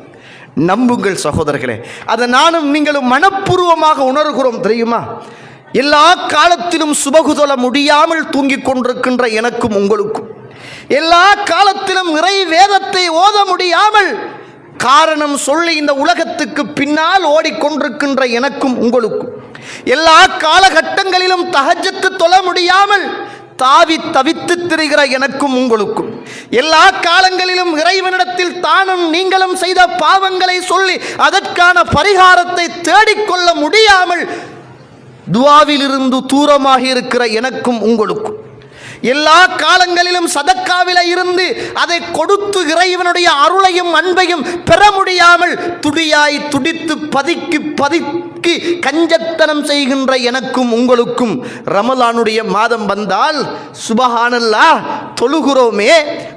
நம்புங்கள் சகோதரர்களே. அதை நானும் நீங்களும் மனப்பூர்வமாக உணர்கிறோம் தெரியுமா? எல்லா காலத்திலும் சுபகு தொழ முடியாமல் தூங்கிக் கொண்டிருக்கின்ற எனக்கும் உங்களுக்கும், எல்லா காலத்திலும் இறை வேதத்தை ஓத முடியாமல் காரணம் சொல்லி இந்த உலகத்துக்கு பின்னால் ஓடிக்கொண்டிருக்கின்ற எனக்கும் உங்களுக்கும், எல்லா காலகட்டங்களிலும் தஹஜ்ஜத் தொழ முடியாமல் தாவி தவித்து திரிகிற எனக்கும் உங்களுக்கும், எல்லா காலங்களிலும் இறைவனிடத்தில் தானும் நீங்களும் செய்த பாவங்களை சொல்லி அதற்கான பரிகாரத்தை தேடிக்கொள்ள முடியாமல் துஆவிலிருந்து தூரமாக இருக்கிற எனக்கும் உங்களுக்கும், எல்லா காலங்களிலும் சதக்காவில இருந்து அதை கொடுத்து இறைவனுடைய அருளையும் அன்பையும் பெற முடியாமல் துடியாய் துடித்து பதுக்கி கஞ்சத்தனம் செய்கின்ற எனக்கும் உங்களுக்கும் ரமலானுடைய மாதம் வந்தால் சுபஹானல்லாஹ் தொழுகிறோமே,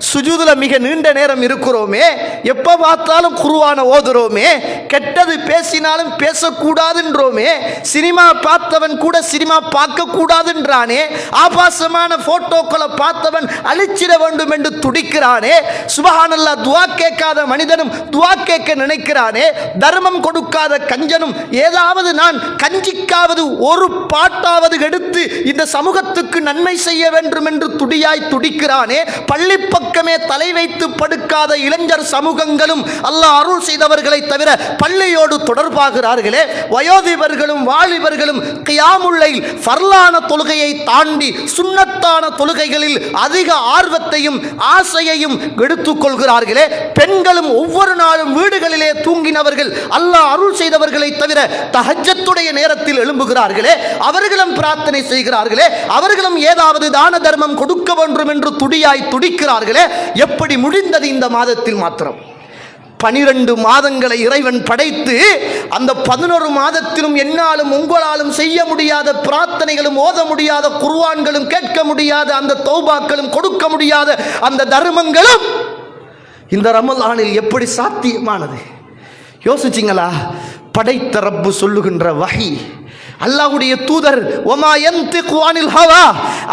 சுஜூதுல மிக நீண்ட நேரம் இருக்கிறோமே, எப்ப பார்த்தாலும் குர்ஆனை ஓதுறோமே, கெட்டது பேசினாலும் பேசக்கூடாதுன்றோமே, சினிமா பார்த்தவன் கூட சினிமா பார்க்க கூடாதுன்றானே, ஆபாசமான போட்டோக்களை பார்த்தவன் அழிச்சிட வேண்டும் என்று துடிக்கிறானே, சுபஹானல்லாஹ் துஆ கேட்காத மனிதனும் துஆ கேட்க நினைக்கிறானே, தர்மம் கொடுக்காத கஞ்சனும் ஏதாவது நான் கஞ்சிக்காவது ஒரு பாட்டாவது எடுத்து இந்த சமூகத்துக்கு நன்மை செய்ய வேண்டும் என்று துடியாய் துடிக்கிறானே, பள்ளி பக்கமே தலை வைத்து படுக்காத இளைஞர் சமூகங்களும் அல்லாஹ் அருள் செய்தவர்களை தவிர பள்ளியோடு தொடர்பாகிறார்களே, வயோதிபர்களும் வாலிபர்களும் கியாமுல் லைல் ஃபர்லான தொழுகையை தாண்டி சுன்னத்தான தொழுகைகளில் அதிக ஆர்வத்தையும் ஆசையையும் எடுத்துக் கொள்கிறார்களே, பெண்களும் ஒவ்வொரு நாளும் வீடுகளிலே தூங்கினவர்கள் அல்லாஹ் அருள் செய்தவர்களை தவிர தஹஜ்ஜத்துடைய நேரத்தில் எழும்புகிறார்களே, அவர்களும் பிரார்த்தனை செய்கிறார்களே, அவர்களும் ஏதாவது தான தர்மம் கொடுக்க வேண்டும் என்று துடியாய் துடிக்கிறார்களே, எப்படி முடிந்தது இந்த மாதத்தில் மாத்திரம்? 12 மாதங்களை இறைவன் படைத்து அந்த 11 மாதத்திலும் என்னாலும் உங்களாலும் செய்ய முடியாத பிரார்த்தனைகளும் ஓத முடியாத குர்ஆன்களும் கேட்க முடியாத அந்த தௌபாக்களும் கொடுக்க முடியாத அந்த தர்மங்களும் இந்த ரமலானில் எப்படி சாத்தியமானது? யோசிச்சிங்களா? படைத்த ரப்பு சொல்லுகின்ற வஹி, அல்லாஹ்வுடைய தூதர் வமா யன்திகு அனில் ஹவா,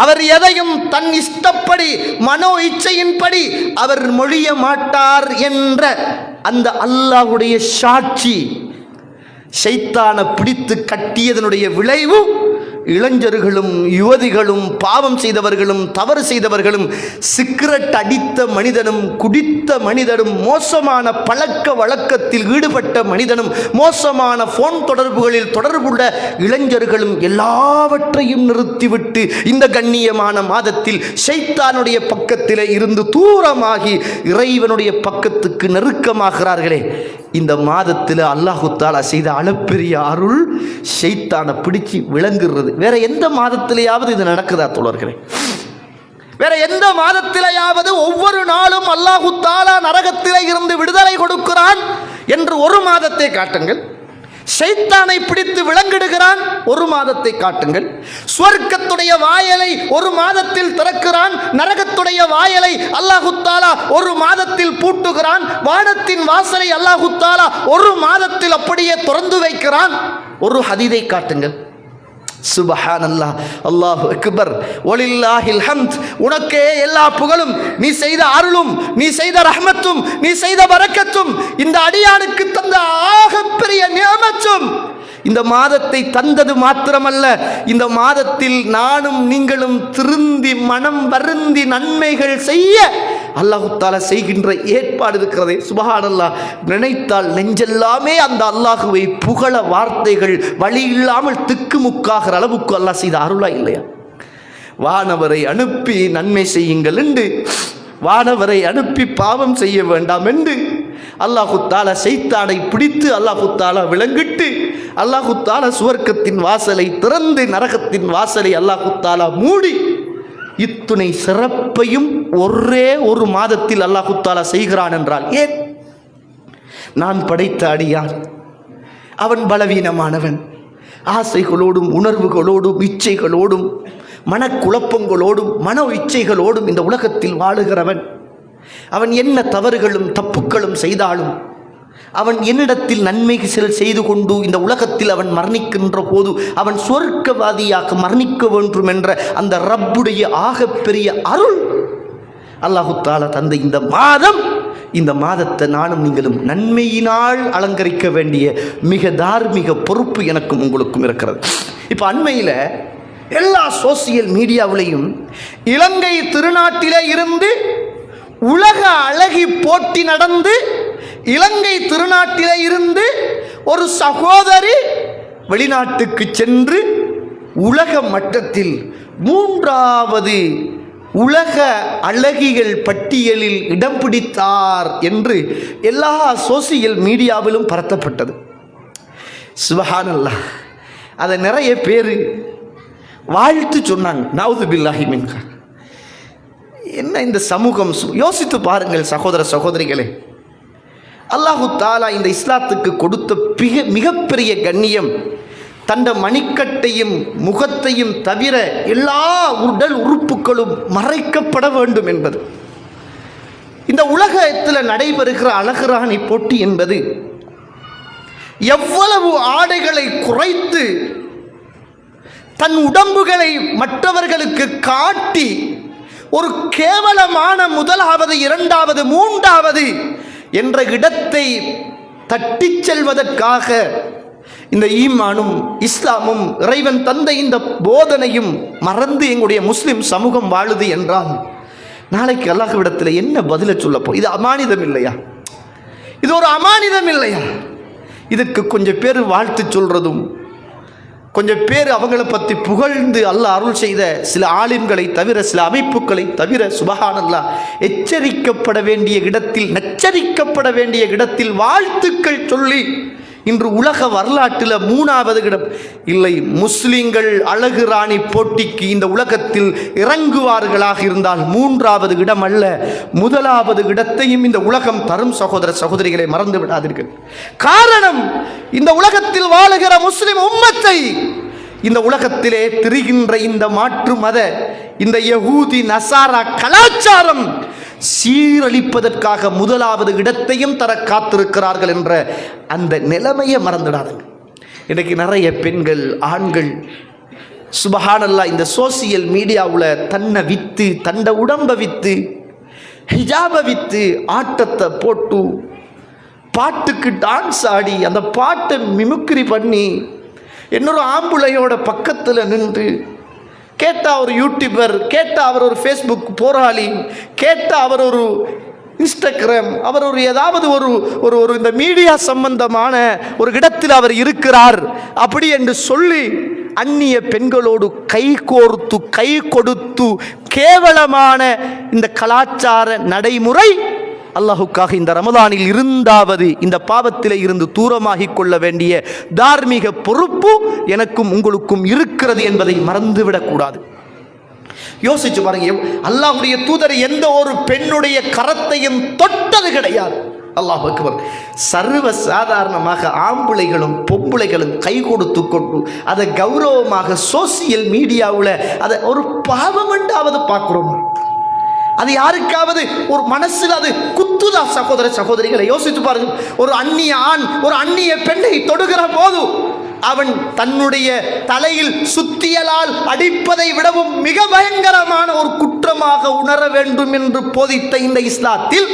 அவர் எதையும் தன் இஷ்டப்படி மனோ இச்சையின்படி அவர் மொழிய மாட்டார் என்ற அந்த அல்லாஹ்வுடைய சாட்சி ஷைத்தானை பிடித்து கட்டியதனுடைய விளைவு இளைஞர்களும் யுவதிகளும் பாவம் செய்தவர்களும் தவறு செய்தவர்களும் சிகரெட் அடித்த மனிதனும் குடித்த மனிதனும் மோசமான பழக்க வழக்கத்தில் ஈடுபட்ட மனிதனும் மோசமான போன் தொடர்புகளில் தொடர்புள்ள இளைஞர்களும் எல்லாவற்றையும் நிறுத்திவிட்டு இந்த கண்ணியமான மாதத்தில் ஷைத்தானுடைய பக்கத்தில் இருந்து தூரமாகி இறைவனுடைய பக்கத்துக்கு நெருக்கமாகிறார்களே, இந்த மாதத்தில் அல்லாஹு தஆலா செய்த அளப்பெரிய அருள் ஷைத்தானை பிடிச்சி விளங்குறது. வேற எந்த மாதத்திலேயாவது இது நடக்குதா தோழர்களே? வேற எந்த மாதத்திலேயாவது ஒவ்வொரு நாளும் அல்லாஹு தஆலா நரகத்திலே இருந்து விடுதலை கொடுக்கிறான் என்று ஒரு மாதத்தை காட்டுங்கள். ஷைத்தானை பிடித்து விளங்கிடுகிறான் ஒரு மாதத்தை காட்டுங்கள். சுவர்க்கத்துடைய வாயலை ஒரு மாதத்தில் திறக்கிறான், நரகத்துடைய வாயலை அல்லாஹு தஆலா ஒரு மாதத்தில் பூட்டுகிறான், வானத்தின் வாசலை அல்லாஹு தஆலா ஒரு மாதத்தில் அப்படியே திறந்து வைக்கிறான். ஒரு ஹதீதை காட்டுங்கள். சுப்ஹானல்லாஹ், அல்லாஹு அக்பர், வலில்லாஹில் ஹம்த். உனக்கே எல்லா புகழும், நீ செய்த அருளும், நீ செய்த ரஹ்மத்தும், நீ செய்த பரக்கத்தும், இந்த அடியானுக்கு தந்த ஆகப்பெரிய நிஅமத்தும். இந்த மாதத்தை தந்தது மாத்திரமல்ல, இந்த மாதத்தில் நானும் நீங்களும் திருந்தி மனம் வருந்தி நன்மைகள் செய்ய அல்லாஹு தஆலா செய்கின்ற ஏற்பாடு இருக்கிறதே, சுப்ஹானல்லாஹ். நினைத்தால் நெஞ்செல்லாமே அந்த அல்லாஹுவை புகழ வார்த்தைகள் வழி இல்லாமல் திக்குமுக்காகிற அளவுக்கு அல்லாஹ் செய்த அருளா இல்லையா? வானவரை அனுப்பி நன்மை செய்யுங்கள் என்று, வானவரை அனுப்பி பாவம் செய்ய வேண்டாம் என்று அல்லாஹு தஆலா ஷைத்தானை பிடித்து அல்லாஹு தஆலா விளங்கிட்டு அல்லாஹு தஆலா சுவர்க்கத்தின் வாசலை திறந்து நரகத்தின் வாசலை அல்லாஹு தஆலா மூடி இத்துணை சிறப்பையும் ஒரே ஒரு மாதத்தில் அல்லாஹு தஆலா செய்கிறான் என்றால் ஏன்? நான் படைத்த அடியான், அவன் பலவீனமானவன், ஆசைகளோடும் உணர்வுகளோடும் இச்சைகளோடும் மனக்குழப்பங்களோடும் மன இச்சைகளோடும் இந்த உலகத்தில் வாழுகிறவன். அவன் என்ன தவறுகளும் தப்புக்களும் செய்தாலும் அவன் என்னிடத்தில் நன்மைகள் செய்து கொண்டு இந்த உலகத்தில் அவன் மரணிக்கின்ற போது அவன் சொர்க்கவாதியாக மரணிக்க வேண்டும் என்ற அந்த ரப்புடைய ஆகப்பெரிய அருள் அல்லாஹு தஆலா தந்த இந்த மாதம், இந்த மாதத்தை நானும் நீங்களும் நன்மையினால் அலங்கரிக்க வேண்டிய மிக தார்மீக பொறுப்பு எனக்கும் உங்களுக்கும் இருக்கிறது. இப்போ அண்மையில் எல்லா சோசியல் மீடியாவிலையும் இலங்கை திருநாட்டிலே இருந்து உலக அழகி போட்டி நடந்து இலங்கை திருநாட்டிலே இருந்து ஒரு சகோதரி வெளிநாட்டுக்கு சென்று உலக மட்டத்தில் 3வது உலக அழகிகள் பட்டியலில் இடம் பிடித்தார் என்று எல்லா சோசியல் மீடியாவிலும் பரத்தப்பட்டது. சுப்ஹானல்லாஹ். அதை நிறைய பேர் வாழ்த்து சொன்னாங்க. நவுது பில்லாஹி மின்ஹா. என்ன இந்த சமூகம், யோசித்து பாருங்கள் சகோதர சகோதரிகளே. அல்லாஹு தாலா இந்த இஸ்லாத்துக்கு கொடுத்த மிகப்பெரிய கண்ணியம் தண்ட மணிக்கட்டையும் முகத்தையும் தவிர எல்லா உடல் உறுப்புகளும் மறைக்கப்பட வேண்டும் என்பது. இந்த உலகத்தில் நடைபெறுகிற அழகுராணி போட்டி என்பது எவ்வளவு ஆடைகளை குறைத்து தன் உடம்புகளை மற்றவர்களுக்கு காட்டி ஒரு கேவலமான 1வது 2வது 3வது என்ற இடத்தை தட்டிச் செல்வதற்காக இந்த ஈமானும் இஸ்லாமும் இறைவன் தந்த இந்த போதனையும் மறந்து எங்களுடைய முஸ்லிம் சமூகம் வாழுது என்றால் நாளைக்கு அல்லாஹ்விடத்தில் என்ன பதில சொல்லப்போ? இது அமானிதம் இல்லையா? இது ஒரு அமானிதம் இல்லையா? இதுக்கு கொஞ்சம் பேர் வாழ்த்து சொல்றதும் கொஞ்சம் பேர் அவங்கள பற்றி புகழ்ந்து அல்லாஹ் அருள் செய்த சில ஆலிம்களை தவிர சில அமைப்புகளை தவிர சுப்ஹானல்லாஹ் எச்சரிக்கப்பட வேண்டிய இடத்தில் நச்சரிக்கப்பட வேண்டிய இடத்தில் வாழ்த்துக்கள் சொல்லி இன்று உலக வரலாற்றில் 3வது இடம் இல்லை. முஸ்லிம்கள் அழகு ராணி போட்டிக்கு இந்த உலகத்தில் இறங்குவார்களாக இருந்தால் 3வது இடம் அல்ல 1வது இடத்தையும் இந்த உலகம் தரும். சகோதர சகோதரிகளை மறந்து விடாதீர்கள். காரணம், இந்த உலகத்தில் வாழுகிற முஸ்லிம் உம்மத்தை இந்த உலகத்திலே திரிகின்ற இந்த மாற்று மத இந்த யஹூதி நசாரா கலாச்சாரம் சீரழிப்பதற்காக 1வது இடத்தையும் தர காத்திருக்கிறார்கள் என்ற அந்த நிலைமையை மறந்துடாதுங்க. இன்றைக்கு நிறைய பெண்கள் ஆண்கள் சுப்ஹானல்லாஹ் இந்த சோசியல் மீடியாவில் தன்னை விற்று தண்ட உடம்பை விற்று ஹிஜாபை விற்று ஆட்டத்தை போட்டு பாட்டுக்கு டான்ஸ் ஆடி அந்த பாட்டை மிமிக்ரி பண்ணி இன்னொரு ஆம்புளையோட பக்கத்தில் நின்று கேட்டால் ஒரு யூடியூபர், கேட்டால் அவர் ஒரு ஃபேஸ்புக் போராளி, கேட்டால் அவர் ஒரு இன்ஸ்டாகிராம், அவர் ஒரு ஏதாவது ஒரு ஒரு ஒரு இந்த மீடியா சம்பந்தமான ஒரு இடத்தில் அவர் இருக்கிறார் அப்படி என்று சொல்லி அந்நிய பெண்களோடு கைகோர்த்து கை கொடுத்து கேவலமான இந்த கலாச்சார நடைமுறை அல்லாஹுக்காக இந்த ரமலானில் இருந்தாவது இந்த பாவத்திலே இருந்து தூரமாகிக் கொள்ள வேண்டிய தார்மீக பொறுப்பு எனக்கும் உங்களுக்கும் இருக்கிறது என்பதை மறந்துவிடக்கூடாது. யோசிச்சு பாருங்க, அல்லாஹ்வுடைய தூதர் எந்த ஒரு பெண்ணுடைய கரத்தையும் தொட்டது கிடையாது. அல்லாஹ் அக்பர். சர்வ சாதாரணமாக ஆம்பளைகளும் பொம்பளைகளும் கை கொடுத்து கொண்டு அதை கௌரவமாக சோசியல் மீடியாவில் அதை ஒரு பாவம் என்றாவது பார்க்கிறோம். அது யாருக்காவது ஒரு மனசில் அது குத்துதா? சகோதர சகோதரிகளை யோசித்து பாருங்கள். ஒரு அந்நிய ஆண் ஒரு அந்நிய பெண்ணை தொடுகிற போது அவன் தன்னுடைய தலையில் சுத்தியலால் அடிப்பதை விடவும் மிக பயங்கரமான ஒரு குற்றமாக உணர வேண்டும் என்று போதித்த இந்த இஸ்லாத்தில்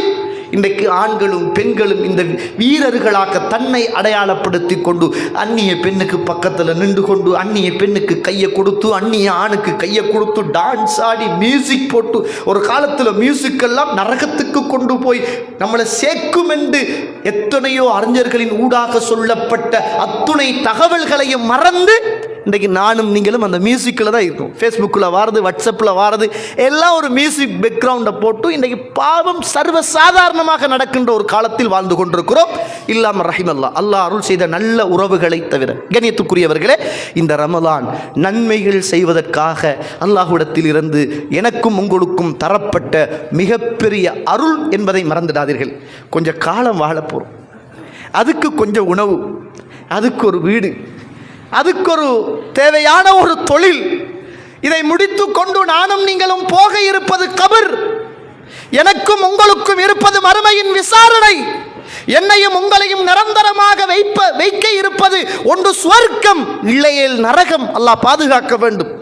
இன்றைக்கு ஆண்களும் பெண்களும் இந்த வீரர்களாக தன்னை அடையாளப்படுத்தி கொண்டு அந்நிய பெண்ணுக்கு பக்கத்தில் நின்று கொண்டு அந்நிய பெண்ணுக்கு கையை கொடுத்து அந்நிய ஆணுக்கு கையை கொடுத்து டான்ஸ் ஆடி மியூசிக் போட்டு ஒரு காலத்தில் மியூசிக்கெல்லாம் நரகத்துக்கு கொண்டு போய் நம்மளை சேர்க்கும் என்று எத்தனையோ அறிஞர்களின் ஊடாக சொல்லப்பட்ட அத்துணை தகவல்களையும் மறந்து இன்றைக்கு நானும் நீங்களும் அந்த மியூசிக்கில் தான் இருக்கும். ஃபேஸ்புக்கில் வாரது, வாட்ஸ்அப்பில் வாரது எல்லாம் ஒரு மியூசிக் பேக்ரவுண்டை போட்டு இன்றைக்கு பாவம் சர்வ சாதாரணமாக நடக்கின்ற ஒரு காலத்தில் வாழ்ந்து கொண்டிருக்கிறோம். இல்லாமல் ரஹிமல்லா, அல்லாஹ் அருள் செய்த நல்ல உறவுகளை தவிர. கண்ணியத்துக்குரியவர்களே, இந்த ரமலான் நன்மைகள் செய்வதற்காக அல்லாஹ்விடத்தில் இருந்து எனக்கும் உங்களுக்கும் தரப்பட்ட மிகப்பெரிய அருள் என்பதை மறந்துடாதீர்கள். கொஞ்சம் காலம் வாழ போகிறோம், அதுக்கு கொஞ்சம் உணவு, அதுக்கு ஒரு வீடு, அதுக்கு ஒரு தேவையான ஒரு தொழில், இதை முடித்து கொண்டு நானும் நீங்களும் போக இருப்பது கபர், எனக்கும் உங்களுக்கும் இருப்பது மறுமையின் விசாரணை, என்னையும் உங்களையும் நிரந்தரமாக வைக்க இருப்பது ஒன்று சுவர்க்கம், இல்லையேல் நரகம். அல்லாஹ் பாதுகாக்க வேண்டும்.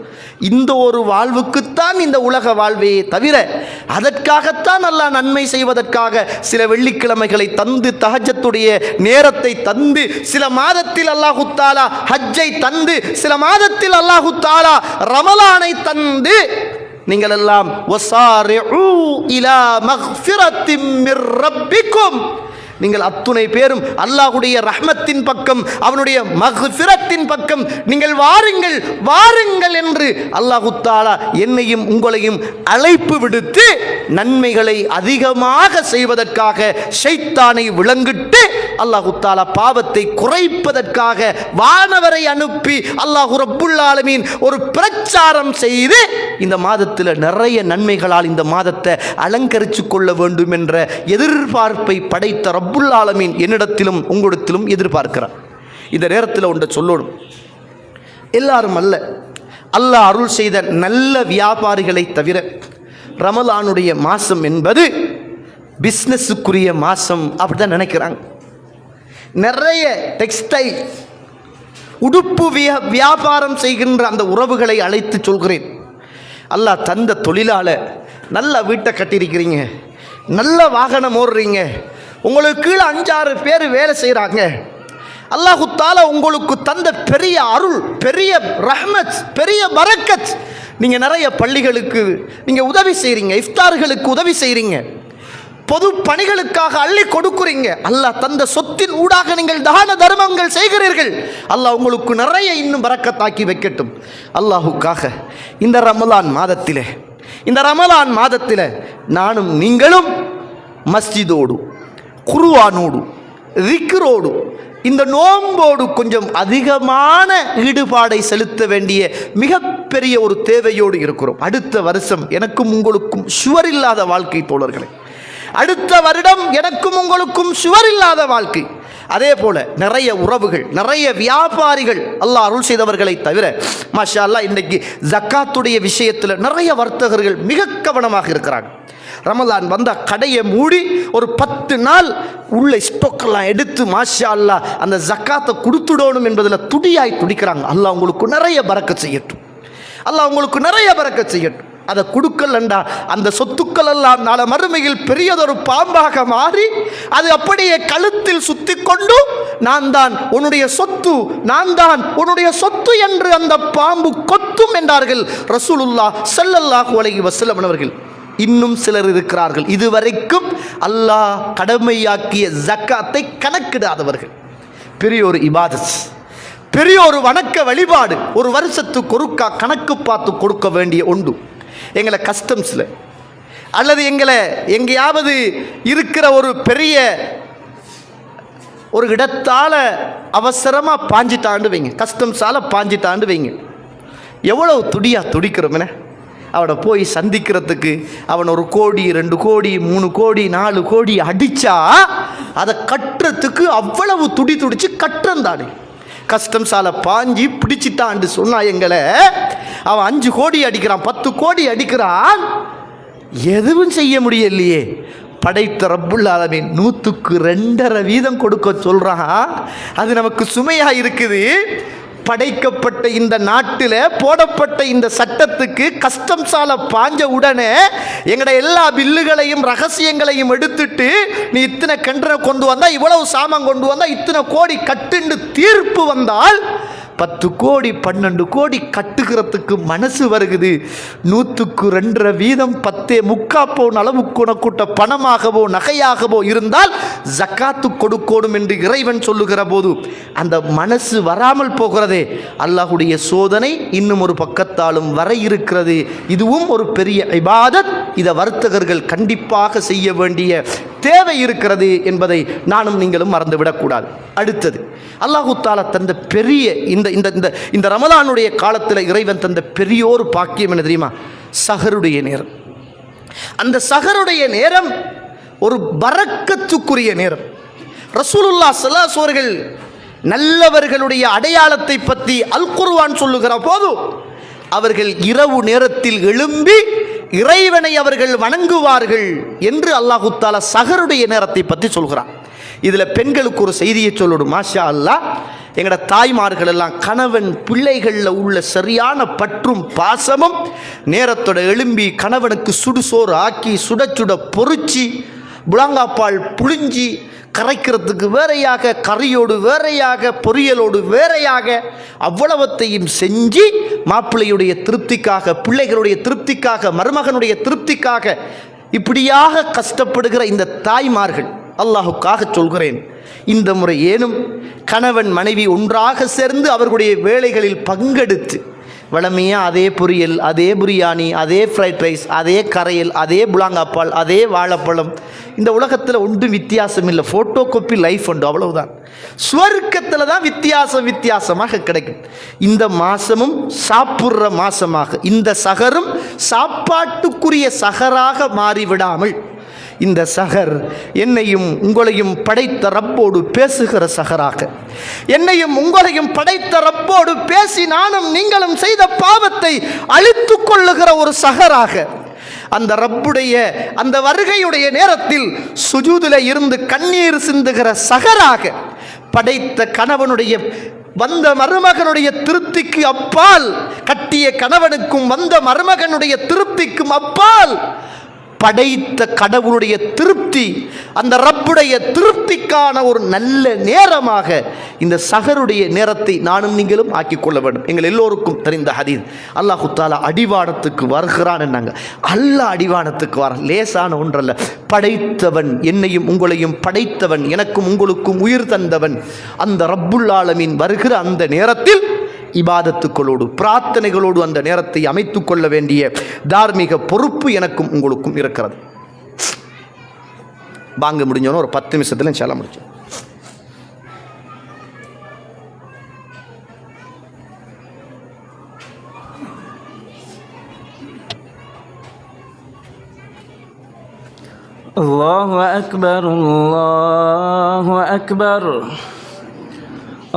இந்த ஒரு வாழ்வுக்குத்தான் இந்த உலக வாழ்வே தவிர அதற்காகத்தான் அல்லாஹ் நன்மை செய்வதற்காக சில வெள்ளிக்கிழமைகளை தந்து தஹஜ்ஜத்துடைய நேரத்தை தந்து சில மாதத்தில் அல்லாஹு தஆலா ஹஜ்ஜை தந்து சில மாதத்தில் அல்லாஹு தஆலா ரமலானை தந்து நீங்கள் எல்லாம் வஸாரிஉ இலா மக்ஃபிரத்தின் மிர் ரப்பிக்கும் நீங்கள் அத்துணை பேரும் அல்லாஹ்வுடைய ரஹ்மத்தின் பக்கம், அவனுடைய மக்ஃபிரத்தின் பக்கம் நீங்கள் வாருங்கள் வாருங்கள் என்று அல்லாஹ் தஆலா என்னையும் உங்களையும் அழைப்பு விடுத்து நன்மைகளை அதிகமாக செய்வதற்காக ஷைத்தானை விளங்கிட்டு அல்லாஹ் தஆலா பாவத்தை குறைப்பதற்காக வானவரை அனுப்பி அல்லாஹ் ரப்புல் ஆலமீன் ஒரு பிரச்சாரம் செய்து இந்த மாதத்தில் நிறைய நன்மைகளால் இந்த மாதத்தை அலங்கரித்து கொள்ள வேண்டும் என்ற எதிர்பார்ப்பை படைத்த ரப்புல் ஆலமீன் என்னிடத்திலும் உங்களிடத்திலும் எதிர்பார்க்கிறார். இந்த நேரத்தில் ஒன்றை சொல்லணும். எல்லாரும் அல்ல, அல்லாஹ் அருள் செய்த நல்ல வியாபாரிகளை தவிர ரமலானுடைய மாதம் என்பது பிஸ்னஸுக்குரிய மாதம் அப்படிதான் நினைக்கிறாங்க. நிறைய டெக்ஸ்டைல் உடுப்பு வியாபாரம் செய்கின்ற அந்த உறவுகளை அழைத்து சொல்கிறேன். அல்லாஹ் தந்த தொழிலால நல்ல வீட்டை கட்டியிருக்கிறீங்க, நல்ல வாகனம் ஓடுறீங்க, உங்களுக்கு கீழே 5-6 பேர் வேலை செய்கிறாங்க. அல்லாஹு தஆலா உங்களுக்கு தந்த பெரிய அருள், பெரிய ரஹ்மத், பெரிய பரக்கத். நீங்கள் நிறைய பள்ளிகளுக்கு நீங்கள் உதவி செய்கிறீங்க, இஃப்தார்களுக்கு உதவி செய்கிறீங்க, பொது பணிகளுக்காக அள்ளி கொடுக்குறீங்க. அல்லாஹ் தந்த சொத்தின் ஊடாக நீங்கள் தான தர்மங்கள் செய்கிறீர்கள். அல்லாஹ் உங்களுக்கு நிறைய இன்னும் பரக்கத்தாக்கி வைக்கட்டும். அல்லாஹுக்காக இந்த ரமலான் மாதத்தில் நானும் நீங்களும் மஸ்ஜிதோடு, குர்ஆனோடு, திக்ரோடு, இந்த நோம்போடு கொஞ்சம் அதிகமான ஈடுபாடை செலுத்த வேண்டிய மிகப்பெரிய ஒரு தேவையோடு இருக்கிறோம். அடுத்த வருஷம் எனக்கும் உங்களுக்கும் சுவர் இல்லாத வாழ்க்கை தோழர்களே. அடுத்த வருடம் எனக்கும் உங்களுக்கும் சுவர் இல்லாத வாழ்க்கை. அதே போல நிறைய உறவுகள், நிறைய வியாபாரிகள் அல்லாஹ் அருள் செய்தவர்களை தவிர மாஷா அல்லாஹ் இன்றைக்கு ஜக்காத்துடைய விஷயத்தில் நிறைய வர்த்தகர்கள் மிக கவனமாக இருக்கிறாங்க. ரமலான் வந்தால் கடையை மூடி ஒரு 10 நாள் உள்ள ஸ்டோக்கெல்லாம் எடுத்து மாஷா அல்லாஹ் அந்த ஜக்காத்தை கொடுத்துடணும் என்பதில் துடியாய் துடிக்கிறாங்க. அல்லாஹ் உங்களுக்கு நிறைய பரக்கத் செய்யட்டும், அல்லாஹ் உங்களுக்கு நிறைய பரக்கத் செய்யட்டும். அதை கொடுக்கலண்டா அந்த சொத்துக்கள் எல்லாம் நாளை மறுமையில் பெரியதொரு பாம்பாக மாறி அது அப்படியே கழுத்தில் சுத்தி கொண்டு நான் தான் உன்னுடைய சொத்து, நான் தான் உன்னுடைய சொத்து என்று அந்த பாம்பு கொத்தும் என்றார்கள் ரசூலுல்லாஹ் ஸல்லல்லாஹு அலைஹி வஸல்லம் அவர்கள். இன்னும் சிலர் இருக்கிறார்கள் இதுவரைக்கும் அல்லாஹ் கடமையாக்கிய ஜக்காத்தை கணக்கிடாதவர்கள். பெரிய ஒரு இபாதத், பெரிய ஒரு வணக்க வழிபாடு, ஒரு வருஷத்துக்கு ஒருக்கா கணக்கு பார்த்து கொடுக்க வேண்டிய ஒன்று. எங்களை கஸ்டம்ஸில் அல்லது எங்களை எங்கேயாவது இருக்கிற ஒரு பெரிய ஒரு இடத்தால் அவசரமாக பாஞ்சிட்டாண்டு வைங்க, கஸ்டம்ஸால் பாஞ்சிட்டாண்டு வைங்க, எவ்வளோ துடிக்கிறோம். அவனை போய் சந்திக்கிறதுக்கு அவன் 1 கோடி 2 கோடி 3 கோடி 4 கோடி அடித்தா அதை கட்டுறதுக்கு அவ்வளவு துடிச்சு கட்டுறந்தாடு. கஸ்டம்ஸால் பாஞ்சி பிடிச்சிட்டான்னு சொன்னா எங்களை அவன் 5 கோடி அடிக்கிறான், 10 கோடி அடிக்கிறான், எதுவும் செய்ய முடியலையே. படைத்த ரப்புல் ஆலமீன் 100க்கு 2.5% கொடுக்க சொல்றான். அது நமக்கு சுமையா இருக்குது. படைக்கப்பட்ட இந்த நாட்டில் போடப்பட்ட இந்த சட்டத்துக்கு கஸ்டம்ஸால பாஞ்ச உடனே எங்கட எல்லா பில்லுகளையும் ரகசியங்களையும் எடுத்துட்டு நீ இத்தனை கண்டனை கொண்டு வந்தா, இவ்வளவு சாமான் கொண்டு வந்தா, இத்தனை கோடி கட்டுன்னு தீர்ப்பு வந்தால் 10 கோடி 12 கோடி கட்டுகிறதுக்கு மனசு வருகுது. 100க்கு 2.5% 10.75 பவுன் அளவுக்கு உனக்கூட்ட பணமாகவோ நகையாகவோ இருந்தால் ஜக்காத்து கொடுக்கணும் என்று இறைவன் சொல்லுகிற போது அந்த மனசு வராமல் போகிறதே, அல்லாஹுடைய சோதனை இன்னும் ஒரு பக்கத்தாலும் வர இருக்கிறது. இதுவும் ஒரு பெரிய இபாதத். இதை வர்த்தகர்கள் கண்டிப்பாக செய்ய வேண்டிய தேவை இருக்கிறது என்பதை நானும் நீங்களும் மறந்துவிடக்கூடாது. அடுத்தது அல்லாஹு தஆலா தந்த பெரிய இந்த ரமலானுடைய காலத்தில் இறைவன் தந்த பெரியோரு பாக்கியம் என்ன தெரியுமா? சஹருடைய நேரம். அந்த சஹருடைய நேரம் ஒரு பரக்கத்துக்குரிய நேரம். ரசூலுல்லாஹ் ஸல்லல்லாஹு அலைஹி அவர்கள் நல்லவர்களுடைய அடையாளத்தை பற்றி அல் குர்ஆன் சொல்லுகிற போது அவர்கள் இரவு நேரத்தில் எழும்பி இறைவனை அவர்கள் வணங்குவார்கள் என்று அல்லாஹு தஆலா சஹருடைய நேரத்தை பற்றி சொல்கிறான். இதில் பெண்களுக்கு ஒரு செய்தியை சொல்லணும். மாஷா அல்லாஹ், எங்களோட தாய்மார்கள் எல்லாம் கணவன் பிள்ளைகளில் உள்ள சரியான பற்றும் பாசமும் நேரத்தோட எழும்பி கணவனுக்கு சுடுசோறு ஆக்கி சுட சுட பொறிச்சி புலாங்காப்பால் புழிஞ்சி கரைக்கிறதுக்கு வேறையாக, கறியோடு வேறையாக, பொரியலோடு வேறையாக அவ்வளவத்தையும் செஞ்சு மாப்பிள்ளையுடைய திருப்திக்காக, பிள்ளைகளுடைய திருப்திக்காக, மருமகனுடைய திருப்திக்காக இப்படியாக கஷ்டப்படுகிற இந்த தாய்மார்கள் அல்லாஹுக்காக சொல்கிறேன், இந்த முறை ஏனும் கணவன் மனைவி ஒன்றாக சேர்ந்து அவர்களுடைய வேலைகளில் பங்கெடுத்து வளமையாக அதே பொரியல், அதே பிரியாணி, அதே ஃப்ரைட் ரைஸ், அதே கரையல், அதே புலாங்காப்பால், அதே வாழைப்பழம், இந்த உலகத்தில் ஒன்றும் வித்தியாசம் இல்லை. ஃபோட்டோ காப்பி லைஃப் உண்டு, அவ்வளவுதான். ஸ்வர்க்கத்தில் தான் வித்தியாசமாக கிடைக்கும். இந்த மாசமும் சாப்பிட்ற மாசமாக, இந்த சகரும் சாப்பாட்டுக்குரிய சகராக மாறிவிடாமல், இந்த சகர் என்னையும் உங்களையும் படைத்த ரப்போடு பேசுகிற சகராக, என்னையும் உங்களையும் படைத்த ரப்போடு பேசி நானும் நீங்களும் செய்த பாவத்தை அழித்து கொள்ளுகிற ஒரு சகராக, அந்த ரப்புடைய அந்த வருகையுடைய நேரத்தில் சுஜூதில் இருந்து கண்ணீர் சிந்துகிற சகராக, படைத்த கணவனுடைய வந்த மருமகனுடைய திருப்திக்கு அப்பால், கட்டிய கணவனுக்கும் வந்த மருமகனுடைய திருப்திக்கும் அப்பால் படைத்த கடவுளுடைய திருப்தி, அந்த ரப்புடைய திருப்திக்கான ஒரு நல்ல நேரமாக இந்த சஹருடைய நேரத்தை நானும் நீங்களும் ஆக்கிக்கொள்ள வேண்டும். எங்கள் எல்லோருக்கும் தெரிந்த ஹதீஸ், அல்லாஹு தஆலா அடிவானத்துக்கு வருகிறான் என்னாங்க. அல்லாஹ் அடிவானத்துக்கு வர லேசான ஒன்றல்ல. படைத்தவன், என்னையும் உங்களையும் படைத்தவன், எனக்கும் உங்களுக்கும் உயிர் தந்தவன், அந்த ரப்புல் ஆலமீன் வருகிற அந்த நேரத்தில் இபாதத்துக்களோடு பிரார்த்தனைகளோடு அந்த நேரத்தை அமைத்துக் கொள்ள வேண்டிய தார்மீக பொறுப்பு எனக்கும் உங்களுக்கும் இருக்கிறது. வாங்க முடிஞ்சோன்னு ஒரு 10 நிமிஷத்துல இன்ஷாஅல்லாஹ் முடிச்சோம். அல்லாஹு அக்பர், அல்லாஹு அக்பர்,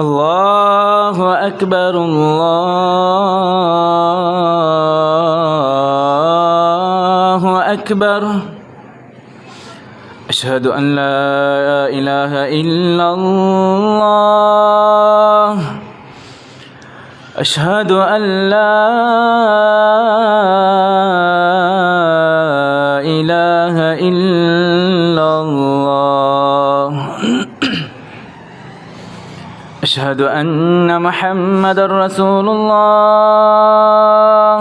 الله أكبر، الله أكبر. أشهد أن لا إله إلا الله، أشهد أن لا إله إلا الله، أشهد أن محمد رسول الله،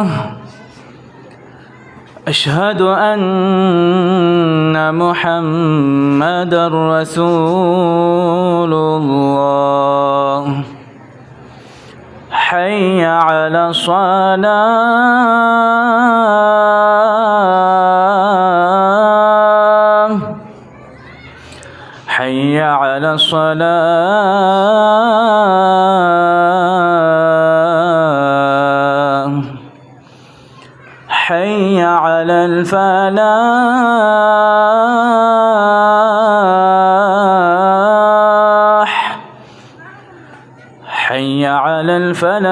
أشهد أن محمد رسول الله. حي على الصلاة، حي على الصلاة، حي على الفلاح، حي على الفلاح.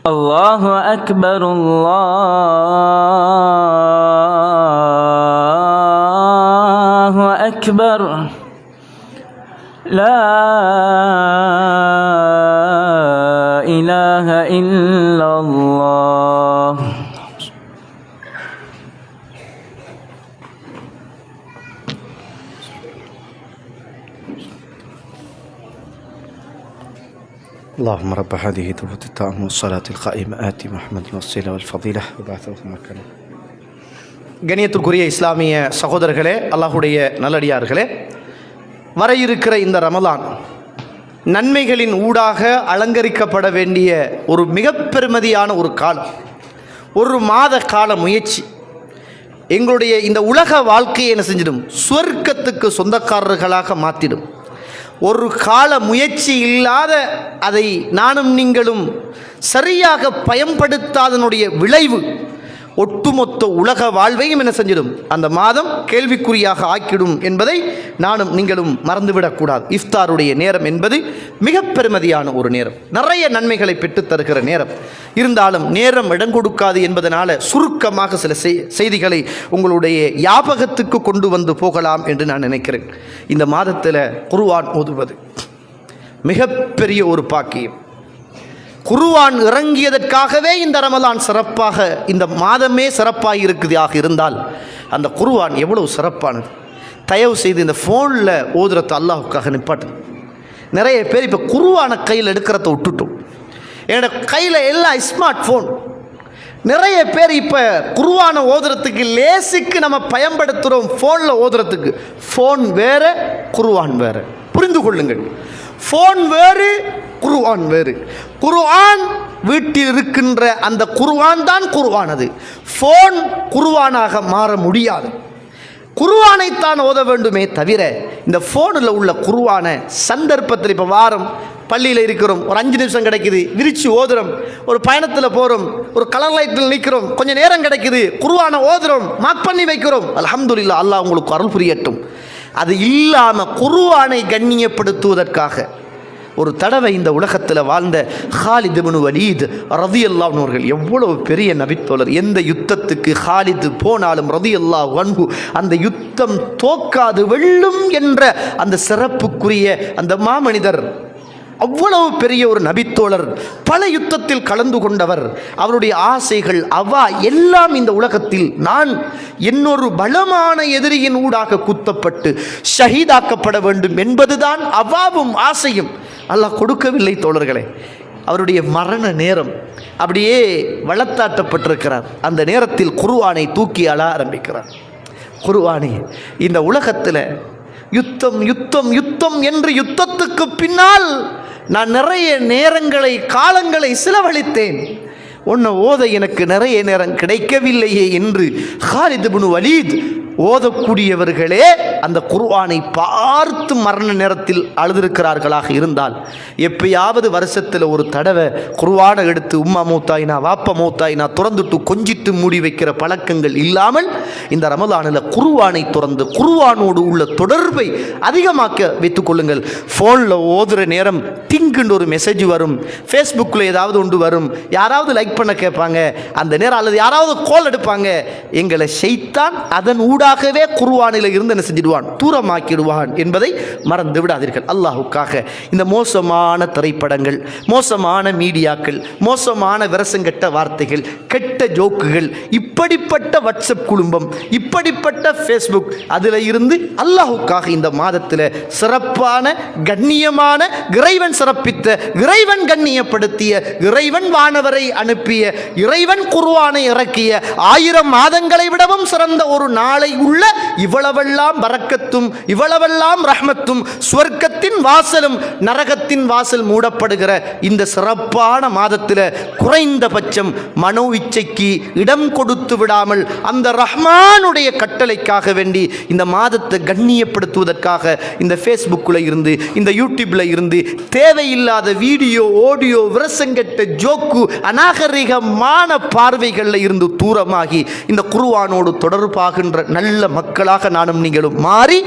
الله أكبر، الله أكبر. لا إله إلا الله. اللهم رب هذه الدعوة التامة والصلاة القائمة آت محمد والصلة والفضيلة وبعثه مكانه. கண்ணியத்திற்குரிய இஸ்லாமிய சகோதரர்களே, அல்லாஹுடைய நல்லடியார்களே, வர இருக்கிற இந்த ரமலான் நன்மைகளின் ஊடாக அலங்கரிக்கப்பட வேண்டிய ஒரு மிக பெருமதியான ஒரு காலம், ஒரு மாத கால முயற்சி எங்களுடைய இந்த உலக வாழ்க்கையை என்ன செஞ்சிடும், சுவர்க்கத்துக்கு சொந்தக்காரர்களாக மாற்றிடும். ஒரு கால முயற்சி இல்லாத அதை நானும் நீங்களும் சரியாக பயன்படுத்தாதனுடைய விளைவு ஒட்டுமொத்த உலக வாழ்வையும் என்ன செஞ்சிடும், அந்த மாதம் கேள்விக்குறியாக ஆக்கிடும் என்பதை நானும் நீங்களும் மறந்துவிடக்கூடாது. இஃப்தாருடைய நேரம் என்பது மிக பெருமதியான ஒரு நேரம், நிறைய நன்மைகளை பெற்றுத் தருகிற நேரம். இருந்தாலும் நேரம் இடம் கொடுக்காது என்பதனால சுருக்கமாக சில செய்திகளை உங்களுடைய ஞாபகத்துக்கு கொண்டு வந்து போகலாம் என்று நான் நினைக்கிறேன். இந்த மாதத்தில் குர்ஆன் ஓதுவது மிகப்பெரிய ஒரு பாக்கியம். குர்ஆன் இறங்கியதற்காகவே இந்த ரமலான் சிறப்பாக, இந்த மாதமே சிறப்பாக இருக்குதாக இருந்தால் அந்த குர்ஆன் எவ்வளவு சிறப்பானது. தயவு செய்து இந்த ஃபோனில் ஓதுறத அல்லாஹுக்காக நிப்பாட்டு. நிறைய பேர் இப்போ குர்ஆனை கையில் எடுக்கிறத விட்டுட்டோம். என்னோட கையில் எல்லாம் ஸ்மார்ட் ஃபோன். நிறைய பேர் இப்போ குர்ஆனை ஓதுறதுக்கு லேசுக்கு நம்ம பயன்படுத்துகிறோம். ஃபோனில் ஓதுறதுக்கு ஃபோன் வேறு, குர்ஆன் வேறு. புரிந்து கொள்ளுங்கள், ஃபோன் வேறு, குர்ஆன் வேறு. குர்ஆன் வீட்டில் இருக்கின்ற அந்த குர்ஆன் தான் குர்ஆன். அது ஃபோன் குர்ஆனாக மாற முடியாது. குர்ஆனைத்தான் ஓத வேண்டுமே தவிர இந்த ஃபோனில் உள்ள குர்ஆனை சந்தர்ப்பத்தில், இப்போ வாரம் பள்ளியில் இருக்கிறோம், ஒரு 5 நிமிஷம் கிடைக்குது, விரிச்சு ஓதுறோம். ஒரு பயணத்தில் போகிறோம், ஒரு கலர் லைட்டில் நிற்கிறோம், கொஞ்சம் நேரம் கிடைக்குது, குர்ஆனை ஓதுறோம், மார்க் பண்ணி வைக்கிறோம். அல்ஹம்துலில்லாஹ், அல்லாஹ் உங்களுக்கு அருள் புரியட்டும். அது இல்லாமல் குர்ஆனை கண்ணியப்படுத்துவதற்காக ஒரு தடவை இந்த உலகத்தில் வாழ்ந்த ஹாலித் இப்னு வலீத் ரலியல்லாஹு அன்ஹு அவர்கள் எவ்வளவு பெரிய நபித்தோழர். எந்த யுத்தத்துக்கு ஹாலித் போனாலும் ரலியல்லாஹு அன்ஹு அந்த யுத்தம் தோக்காது வெல்லும் என்ற அந்த சிறப்புக்குரிய அந்த மாமனிதர், அவ்வளவு பெரிய ஒரு நபித்தோழர், பல யுத்தத்தில் கலந்து கொண்டவர். அவருடைய ஆசைகள் அவா எல்லாம் இந்த உலகத்தில் நான் இன்னொரு பலமான எதிரியின் ஊடாக குத்தப்பட்டு ஷஹீதாக்கப்பட வேண்டும் என்பதுதான் அவாவும் ஆசையும். அல்லாஹ் கொடுக்கவில்லை தோழர்களே. அவருடைய மரண நேரம் அப்படியே வளர்த்தாட்டப்பட்டிருக்கிறார். அந்த நேரத்தில் குர்ஆனை தூக்கி அழ ஆரம்பிக்கிறார். குர்ஆனே, இந்த உலகத்தில் யுத்தம் யுத்தம் யுத்தம் என்று யுத்தத்துக்கு பின்னால் நான் நிறைய நேரங்களை, காலங்களை செலவழித்தேன். உன்னை ஓத எனக்கு நிறைய நேரம் கிடைக்கவில்லையே என்று ஹாலித் இப்னு வலீத் ஓதக்கூடியவர்களே அந்த குர்ஆனை பார்த்து மரண நேரத்தில் அழுதிருக்கிறார்களாக இருந்தால், எப்பயாவது வருஷத்தில் ஒரு தடவை குர்ஆனை எடுத்து உம்மா மூத்தாயினா வாப்பா மூத்தாயினா துறந்துட்டு கொஞ்சிட்டு மூடி வைக்கிற பழக்கங்கள் இல்லாமல் இந்த ரமலானில் குர்ஆனை துறந்து குர்ஆனோடு உள்ள தொடர்பை அதிகமாக்க வைத்துக் கொள்ளுங்கள். ஃபோனில் ஓதுகிற நேரம் டிங்குன்னு ஒரு மெசேஜ் வரும், ஃபேஸ்புக்கில் ஏதாவது ஒன்று வரும், யாராவது லைக் பண்ண கேட்பாங்க அந்த நேரம், அல்லது யாராவது கால் எடுப்பாங்க. எங்களை ஷைத்தான் அதன் ஊடாகவே குர்ஆனில் இருந்து என்ன செஞ்சிடுவான், தூரமாக்கிடுவான் என்பதை மறந்து விடாதீர்கள். அல்லாஹுக்காக இந்த மோசமான திரைப்படங்கள், மோசமான மீடியாக்கள், மோசமான விரசங்கெட்ட வார்த்தைகள், கெட்ட ஜோக்குகள், இப்படிப்பட்ட வாட்ஸ்அப் குடும்பம், இப்படிப்பட்ட ஃபேஸ்புக், அதில் இருந்து அல்லாஹுக்காக இந்த மாதத்தில் சிறப்பான கண்ணியமான இறைவன் சிறப்பித்த, இறைவன் கண்ணியப்படுத்திய, இறைவன் வானவரை அனுப்பிய, இறைவன் குர்ஆனை இறக்கிய 1000 மாதங்களை விடவும் சிறந்த ஒரு நாளை உள்ள இவ்வளவெல்லாம் பரக்கத்தும் இவ்வளவெல்லாம் ரஹ்மத்தும் சுவர்க்கத்தின் வாசலும் நரகத்தின் வாசல் மூடப்படுகிற இந்த சிறப்பான மாதத்தில் குறைந்தபட்சம் மனோ இச்சைக்கு இடம் கொடுத்து விடாமல் அந்த ரஹ்மானுடைய கட்டளைக்காக வேண்டி இந்த மாதத்தை கண்ணியப்படுத்துவதற்காக இந்த ஃபேஸ்புக்கில் இருந்து, இந்த யூடியூப்ல இருந்து தேவையில்லாத வீடியோ, ஆடியோ, விரசங்கெட்ட ஜோக்கு, அநாகரிகமான பார்வைகளில் இருந்து தூரமாகி இந்த குர்ஆனோடு தொடர்பாகின்ற நல்ல மக்களாக நானும் நீங்களும் மாறி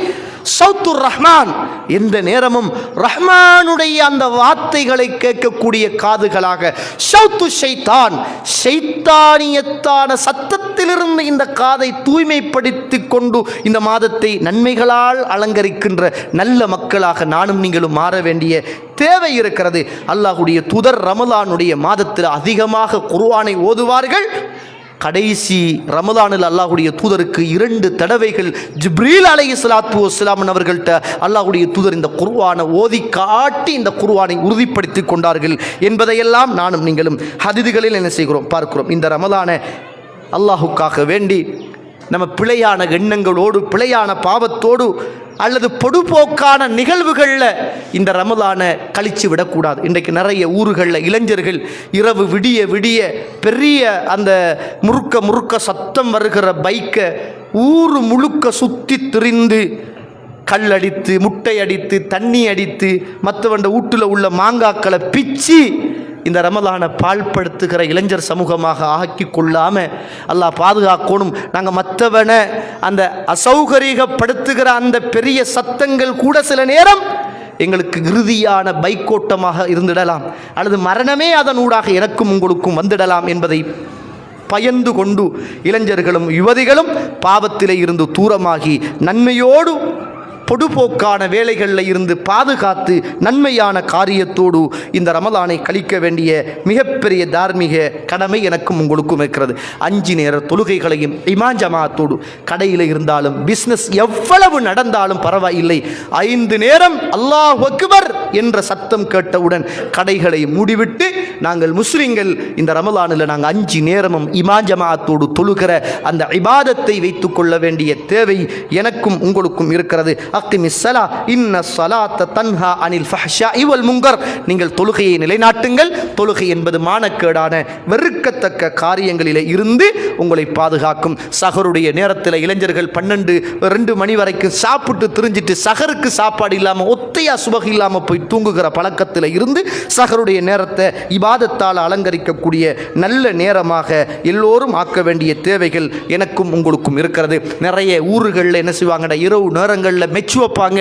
சௌத்துர் ரஹ்மான், எந்த நேரமும் ரஹ்மானுடைய அந்த வார்த்தைகளை கேட்கக்கூடிய காதுகளாக, ஷௌத்து ஷைத்தான், ஷைத்தானியத்தான சத்தத்திலிருந்து இந்த காதை தூய்மைப்படுத்தி கொண்டு இந்த மாதத்தை நன்மைகளால் அலங்கரிக்கின்ற நல்ல மக்களாக நானும் நீங்களும் மாற வேண்டிய தேவை இருக்கிறது. அல்லாஹ்வுடைய தூதர் ரமலானுடைய மாதத்தில் அதிகமாக குர்ஆனை ஓதுவார்கள். கடைசி ரமலானில் அல்லாஹ்வுடைய தூதருக்கு 2 தடவைகள் ஜிப்ரீல் அலைஹிஸ்ஸலாத்து வஸ்ஸலாம் அவர்கள்ட்ட அல்லாஹ்வுடைய தூதர் இந்த குர்ஆனை ஓதி காட்டி இந்த குர்ஆனை உறுதிப்படுத்தி கொண்டார்கள் என்பதையெல்லாம் நானும் நீங்களும் ஹதீதுகளில் என்ன செய்கிறோம், பார்க்கிறோம். இந்த ரமலானை அல்லாஹுக்காக வேண்டி நம்ம பிழையான எண்ணங்களோடு, பிழையான பாவத்தோடு அல்லது பொடுபோக்கான நிகழ்வுகளில் இந்த ரமலானை கழித்து விடக்கூடாது. இன்றைக்கு நிறைய ஊர்களில் இளைஞர்கள் இரவு விடிய விடிய பெரிய அந்த முறுக்க சத்தம் வருகிற பைக்கை ஊர் முழுக்க சுற்றி திரிந்து கல்லடித்து, முட்டை அடித்து, தண்ணி அடித்து, மற்றவண்ட வீட்டில் உள்ள மாங்காக்களை பிச்சு இந்த ரமலானை பாழ்படுத்துகிற இளைஞர் சமூகமாக ஆக்கி கொள்ளாமல் அல்லாஹ் பாதுகாக்கணும். நாங்கள் மற்றவனை அந்த அசௌகரியப்படுத்துகிற அந்த பெரிய சத்தங்கள் கூட சில நேரம் எங்களுக்கு இறுதியான பைக்கோட்டமாக இருந்திடலாம், அல்லது மரணமே அதன் ஊடாக எனக்கும் உங்களுக்கும் வந்துடலாம் என்பதை பயந்து கொண்டு இளைஞர்களும் யுவதிகளும் பாவத்திலே இருந்து தூரமாகி நன்மையோடு பொடுபோக்கான வேலைகளில் இருந்து பாதுகாத்து நன்மையான காரியத்தோடு இந்த ரமலானை கழிக்க வேண்டிய மிகப்பெரிய தார்மீக கடமை எனக்கும் உங்களுக்கும் இருக்கிறது. 5 நேர தொழுகைகளையும் இமாம் ஜமாத்தோடு, கடையில் இருந்தாலும் பிஸ்னஸ் எவ்வளவு நடந்தாலும் பரவாயில்லை, 5 நேரம் அல்லாஹ் அக்பர் என்ற சத்தம் கேட்டவுடன் கடைகளை மூடிவிட்டு நாங்கள் முஸ்லிம்கள் இந்த ரமலானில் நாங்கள் 5 நேரமும் இமாம் ஜமாத்தோடு தொழுகிற அந்த இபாதத்தை வைத்துக் கொள்ள வேண்டிய தேவை எனக்கும் உங்களுக்கும் இருக்கிறது. அக்மிஸ் ஸலா இன்ன ஸலாத்த தன்ஹா அனில் ஃபஹ்ஷாஇ வல் முன்கர். நீங்கள் தொழுகையை நிலைநாட்டுங்கள். தொழுகை என்பது மானக்கேடான வெறுக்கத்தக்க காரியங்களிலே இருந்து உங்களை பாதுகாக்கும். சஹருடைய நேரத்தில் இளைஞர்கள் 12-2 மணி வரைக்கும் சாப்பிட்டு திரிஞ்சிட்டு சஹருக்கு சாப்பாடு இல்லாமல் ஒத்தையா சுபகு இல்லாமல் போய் தூங்குகிற பழக்கத்தில் இருந்து சஹருடைய நேரத்தை இபாதத்தால் அலங்கரிக்கக்கூடிய நல்ல நேரமாக எல்லோரும் ஆக்க வேண்டிய தேவைகள் எனக்கும் உங்களுக்கும் இருக்கிறது. நிறைய ஊர்களில் என்ன செய்வாங்க, இரவு நேரங்களில் மெச்சு வைப்பாங்க,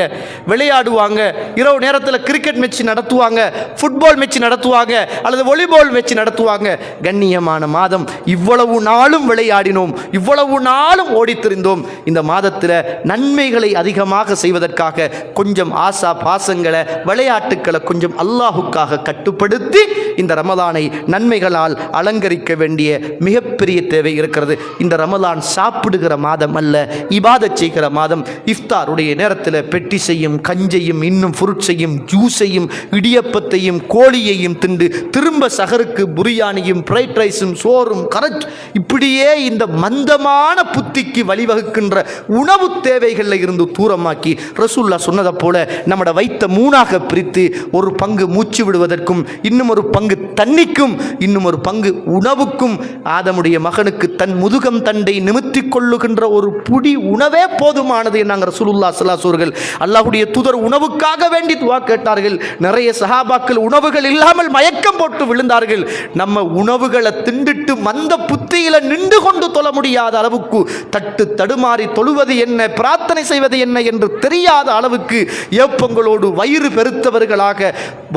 விளையாடுவாங்க. இரவு நேரத்தில் கிரிக்கெட் மேட்ச் நடத்துவாங்க, ஃபுட்பால் மேட்ச் நடத்துவாங்க, அல்லது வாலிபால் மேட்ச் நடத்துவாங்க. கண்ணியமான மாதம், இவ்வளவு நாளும் விளையாடினோம், இவ்வளவு நாளும் ஓடித்திருந்தோம். இந்த மாதத்தில் நன்மைகளை அதிகமாக செய்வதற்காக கொஞ்சம் ஆசா பாசங்களை விளையாட்டுக்களை கொஞ்சம் அல்லாஹுக்காக கட்டுப்படுத்தி இந்த ரமலானை நன்மைகளால் அலங்கரிக்க வேண்டிய மிகப்பெரிய தேவை இருக்கிறது. இந்த ரமலான் சாப்பிடுகிற மாதம் அல்ல, இபாதத் செய்கிற மாதம். இஃப்தாருடைய நேரத்தில் பெட்டி செய்யும் கஞ்சையும் இன்னும் ஃப்ரூட்ஸையும் ஜூஸையும் இடியப்பத்தையும் கோழியையும் திண்டு திரும்ப சகருக்கு புரியாணியும் ஃப்ரைட் ரைஸும் சோறும் கரெக்ட், இப்படியே இந்த மந்தமான புத்திக்கு வழிவகுக்கின்ற உணவு தேவைகளில் இருந்து தூரமாக்கி ரசூல்லா சொன்னதை போல நம்மட வைத்த 3ஆக பிரித்து ஒரு பங்கு மூச்சு விடுவதற்கும், இன்னும் ஒரு பங்கு தண்ணிக்கும், இன்னும் ஒரு பங்கு உணவுக்கும், ஆதமுடைய மகனுக்கு தன் முதுகம் தண்டை நிமித்திக் கொள்ளுகின்ற ஒரு புடி உணவே போதுமானது என்னாங்க ரசூலுல்லாஹ் ஸல்லல்லாஹு அலைஹி வஸல்லம். அல்லாஹ்வுடைய தூதர் உணவுக்காக வேண்டி துஆ கேட்டார்கள். நிறைய சஹாபாக்கள் உணவுகள் இல்லாமல் மயக்கம் போட்டு விழுந்தார்கள். நம்ம உணவுகளை திண்டிட்டு மந்த புத்தியில நின்று கொண்டு தொழ முடியாத அளவுக்கு தட்டு தடுமாறி தொழுவது என்ன, பிரார்த்தனை செய்வது என்ன என்று தெரியாத அளவுக்கு ஏப்பங்களோடு வயிறு பெருத்தவர்களாக,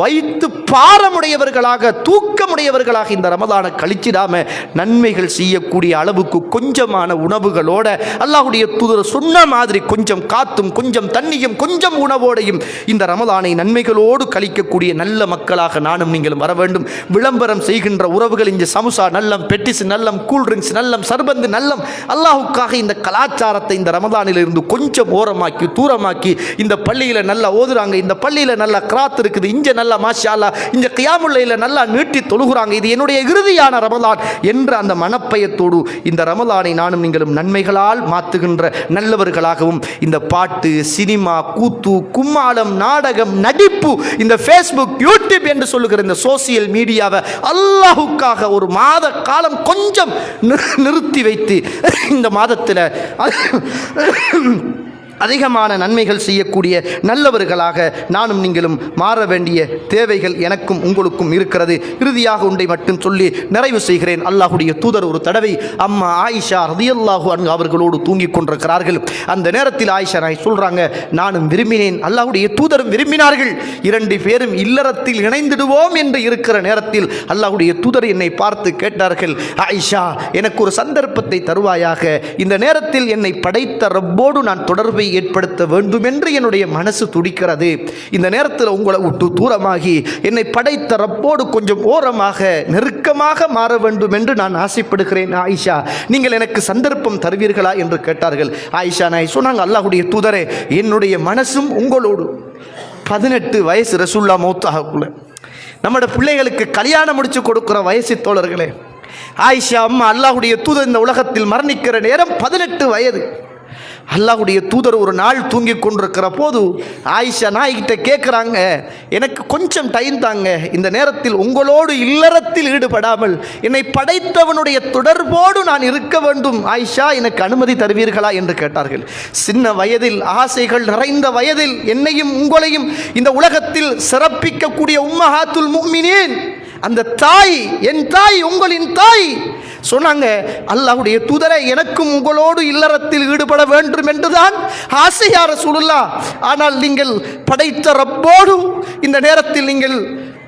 வைத்து பாரமுடையவர்களாக, தூக்கமுடையவர்களாக இந்த ரமலானை கழிச்சிடாம நன்மைகள் செய்யக்கூடிய அளவுக்கு கொஞ்சமான உணவுகளோட அல்லாஹ்வுடைய தூதர் சொன்ன மாதிரி கொஞ்சம் காத்தும் கொஞ்சம் தண்ணியும் கொஞ்சம் உணவோடையும் இந்த ரமலானை நன்மைகளோடு கழிக்கக்கூடிய நல்ல மக்களாக நானும் நீங்களும் வர வேண்டும். விளம்பரம் செய்கின்ற உறவுகள் இங்கே சமுசா நல்லம், பெட்டிஸ் நல்லம், கூல்ட்ரிங்க்ஸ் நல்லம், சர்பந்து நல்லம், அல்லாஹுக்காக இந்த கலாச்சாரத்தை இந்த ரமலானில் இருந்து கொஞ்சம் ஓரமாக்கி தூரமாக்கி இந்த பள்ளியில் நல்லா ஓதுறாங்க, இந்த பள்ளியில் நல்லா கிராத் இருக்குது, இங்கே நல்லா மாஷா அல்லாஹ், இந்த கியாமுல்லையில் நல்லா நீட்டி தொழுகிறாங்க, இது என்னுடைய இறுதியான ரமலான் என்ற அந்த மனப்பயத்தோடு இந்த ரமலானை நானும் நீங்களும் நன்மைகளால் மாற்றுகின்ற நல்லவர்களாகவும் இந்த பாட்டு, சினிமா, கூத்து, கும்மாளம், நாடகம், நடிப்பு, இந்த ஃபேஸ்புக், யூடியூப் என்று சொல்லுகிற இந்த சோசியல் மீடியாவை அல்லாஹுக்காக ஒரு மாத காலம் கொஞ்சம் நிறுத்தி வைத்து இந்த மாதத்தில் அதிகமான நன்மைகள் செய்யக்கூடிய நல்லவர்களாக நானும் நீங்களும் மாற வேண்டிய தேவைகள் எனக்கும் உங்களுக்கும் இருக்கிறது. இறுதியாக ஒன்றை மட்டும் சொல்லி நிறைவு செய்கிறேன். அல்லாஹ்வுடைய தூதர் ஒரு தடவை அம்மா ஆயிஷா ரலியல்லாஹு அன்ஹா அவர்களோடு தூங்கிக் கொண்டிருக்கிறார்கள். அந்த நேரத்தில் ஆயிஷா சொல்றாங்க, நானும் விரும்பினேன், அல்லாஹ்வுடைய தூதரும் விரும்பினார்கள், 2 பேரும் இல்லறத்தில் இணைந்திடுவோம் என்று இருக்கிற நேரத்தில் அல்லாஹ்வுடைய தூதர் என்னை பார்த்து கேட்டார்கள், ஆயிஷா எனக்கு ஒரு சந்தர்ப்பத்தை தருவாயாக, இந்த நேரத்தில் என்னை படைத்த ரப்போடு நான் தொடர்பை ஏற்படுத்த வேண்டும் என்று என்னுடைய மனசு துடிக்கிறது. இந்த நேரத்தில் உங்களை விட்டு தூரமாகி என்னை படைத்த ரப்போடு கொஞ்சம் ஓரமாக நெருக்கமாக மாற வேண்டும் என்று நான் ஆசைப்படுகிறேன். ஆயிஷா நீங்கள் எனக்கு சந்தர்ப்பம் தருவீர்களா என்று கேட்டார்கள். ஆயிஷா நான் சொன்னாங்க, அல்லாஹ்வுடைய தூதரே என்னுடைய மனசும் உங்களோடு. 18 வயசு ரசூலுல்லாஹ் மௌத்தாகக்குள்ள நம்முடைய பிள்ளைகளுக்கு கல்யாணம் முடிச்சு கொடுக்கிற வயசு தோழர்களே, ஆயிஷா அம்மா அல்லாஹ்வுடைய தூதர் இந்த உலகத்தில் மரணிக்கிற நேரம் 18 வயது. அல்லாஹ்வுடைய தூதர் ஒரு நாள் தூங்கி கொண்டிருக்கிற போது ஆயிஷா நாய்கிட்ட கேட்குறாங்க, எனக்கு கொஞ்சம் டைம் தாங்க, இந்த நேரத்தில் உங்களோடு இல்லறத்தில் ஈடுபடாமல் என்னை படைத்தவனுடைய தொடர்போடு நான் இருக்க வேண்டும், ஆயிஷா எனக்கு அனுமதி தருவீர்களா என்று கேட்டார்கள். சின்ன வயதில், ஆசைகள் நிறைந்த வயதில் என்னையும் உங்களையும் இந்த உலகத்தில் சிறப்பிக்கக்கூடிய உம்மஹாத்துல் முஃமினீன் அந்த தாய், என் தாய், உங்களின் தாய் சொன்னாங்க, அல்லாஹ்வுடைய தூதரே எனக்கும் உங்களோடு இல்லறத்தில் ஈடுபட வேண்டும் என்றுதான் ஆசை யா ரசூலுல்லாஹ், ஆனால் நீங்கள் படைத்த ரப்போடு இந்த நேரத்தில் நீங்கள்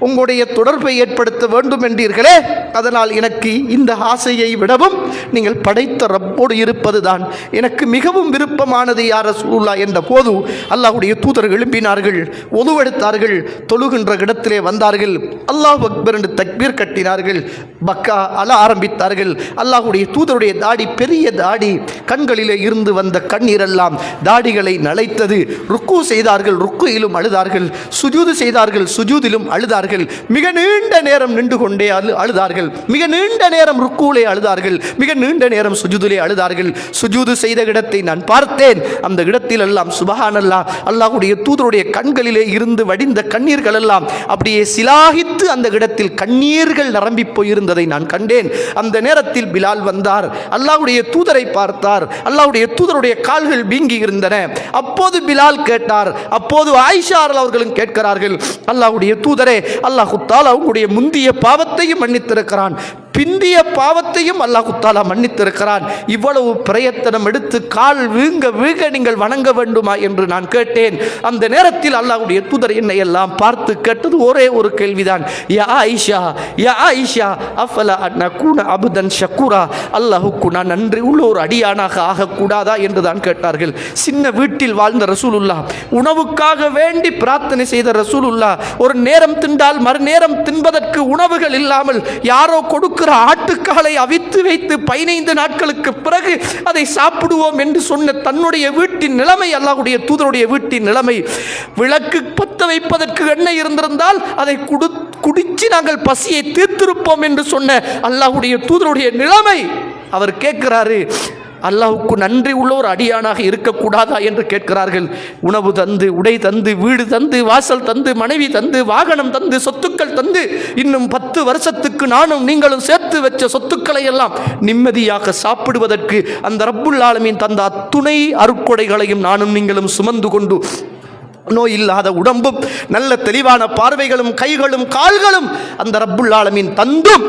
உங்களுடைய தொடர்பை ஏற்படுத்த வேண்டும் என்றீர்களே, அதனால் எனக்கு இந்த ஆசையை விடவும் நீங்கள் படைத்த ரப்போடு இருப்பது தான் எனக்கு மிகவும் விருப்பமானது யா ரசூலுல்லாஹ் என்ற போது அல்லாஹ்வுடைய தூதர் எழும்பினார்கள், ஒதுவெடுத்தார்கள், தொழுகின்ற இடத்திலே வந்தார்கள், அல்லாஹ் அக்பர் என்று தக்பீர் கட்டினார்கள், பக்கா அழ ஆரம்பித்தார்கள். அல்லாஹ்வுடைய தூதருடைய தாடி பெரிய தாடி, கண்களிலே இருந்து வந்த கண்ணீரெல்லாம் தாடிகளை நனைத்தது. ருக்கு செய்தார்கள், ருக்குயிலும் அழுதார்கள், சுஜூது செய்தார்கள், சுஜூதிலும் அழுதார்கள். மிக நீண்ட நேரம் நின்று கொண்டே அழுதார்கள், மிக நீண்ட நேரம் ருக்குவிலே அழுதார்கள், மிக நீண்ட நேரம் சுஜூதிலே அழுதார்கள். சுஜூது செய்த இடத்தை நான் பார்த்தேன். அந்த இடத்தில் எல்லாம் சுபஹானல்லாஹ், அல்லாஹ்வுடைய தூதருடைய கண்களிலே இருந்து வடிந்த கண்ணீர்கள் எல்லாம் அப்படியே சிலாகித்து அந்த இடத்தில் கண்ணீர்கள் நிரம்பி போயிருந்ததை நான் கண்டேன். அந்த நேரத்தில் பிலால் வந்தார், அல்லாஹ்வுடைய தூதரை பார்த்தார். அல்லாஹ்வுடைய தூதருடைய கால்கள் வீங்கி இருந்தன. அப்போது பிலால் கேட்டார், அப்போது ஆயிஷா அவர்களும் கேட்கிறார்கள், அல்லாஹ்வுடைய தூதரே, அல்லாஹ் தஆலா உங்களுடைய முந்திய பாவத்தையும் மன்னித்திருக்கிறான், பிந்திய பாவத்தையும் அல்லாஹ் தஆலா மன்னித்திருக்கிறான். இவ்வளவு பிரயத்தனம் எடுத்து கால் வீங்க நீங்கள் வணங்க வேண்டுமா என்று நான் கேட்டேன். அந்த நேரத்தில் அல்லாஹ்வுடைய தூதர் என்னை எல்லாம் பார்த்து கேட்டது ஒரே ஒரு கேள்விதான், யா ஆயிஷா, யா ஆயிஷா, அஃபலா நகூன அப்தன் ஷக்கூரா, அல்லாஹ்வுக்கு நான் நன்றி உள்ள ஒரு அடியானாக ஆகக்கூடாதா என்று தான் கேட்டார்கள். சின்ன வீட்டில் வாழ்ந்த ரசூலுல்லாஹ், உணவுக்காக வேண்டி பிரார்த்தனை செய்த ரசூலுல்லாஹ், ஒரு நேரம் தின்றால் மறுநேரம் தின்பதற்கு உணவுகள் இல்லாமல் யாரோ கொடுக்கிற ஆட்டுக்காலை அவித்து வைத்து 15 நாட்களுக்கு பிறகு அதை சாப்பிடுவோம் என்று சொன்ன தன்னுடைய வீட்டின் நிலைமை, அல்லாஹ்வுடைய தூதருடைய வீட்டின் நிலைமை. விளக்கு பற்ற வைப்பதற்கு எண்ணெய் இருந்திருந்தால் அதை குடிச்சு நாங்கள் பசியை தீர்த்திருப்போம் என்று சொன்ன அல்லாஹ்வுடைய தூதருடைய நிலைமை. அவர் கேட்கிறாரு, அல்லாஹ்வுக்கு நன்றி உள்ள ஒரு அடியானாக இருக்கக்கூடாதா என்று கேட்கிறார்கள். உணவு தந்து, உடை தந்து, வீடு தந்து, வாசல் தந்து, மனைவி தந்து, வாகனம் தந்து, சொத்துக்கள் தந்து, இன்னும் 10 வருஷத்துக்கு நானும் நீங்களும் சேர்த்து வச்ச சொத்துக்களை எல்லாம் நிம்மதியாக சாப்பிடுவதற்கு அந்த ரப்புல் ஆலமீன் தந்த அத்துணை அருட்கொடைகளையும் நானும் நீங்களும் சுமந்து கொண்டு, நோய் இல்லாத உடம்பும் நல்ல தெளிவான பார்வைகளும் கைகளும் கால்களும் அந்த ரப்புல் ஆலமீன் தந்தும்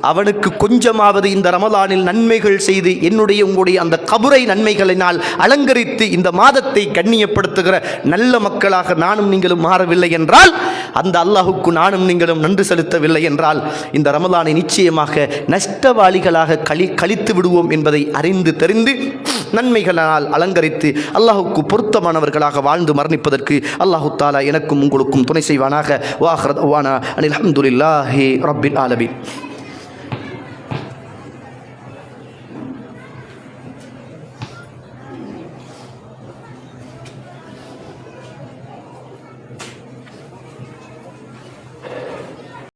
அவனுக்கு கொஞ்சமாவது இந்த ரமலானில் நன்மைகள் செய்து என்னுடைய உங்களுடைய அந்த கபுரை நன்மைகளினால் அலங்கரித்து இந்த மாதத்தை கண்ணியப்படுத்துகிற நல்ல மக்களாக நானும் நீங்களும் மாறவில்லை என்றால், அந்த அல்லாஹுக்கு நானும் நீங்களும் நன்றி செலுத்தவில்லை என்றால், இந்த ரமலானை நிச்சயமாக நஷ்டவாளிகளாக கழித்து விடுவோம் என்பதை அறிந்து தெரிந்து நன்மைகளால் அலங்கரித்து அல்லாஹுக்கு பொருத்தமானவர்களாக வாழ்ந்து மரணிப்பதற்கு அல்லாஹு தஆலா எனக்கும் உங்களுக்கும் துணை செய்வானாக. வ ஆகிரு தஅவானா அனில் ஹம்துலில்லாஹி ரப்பில் ஆலமீன்.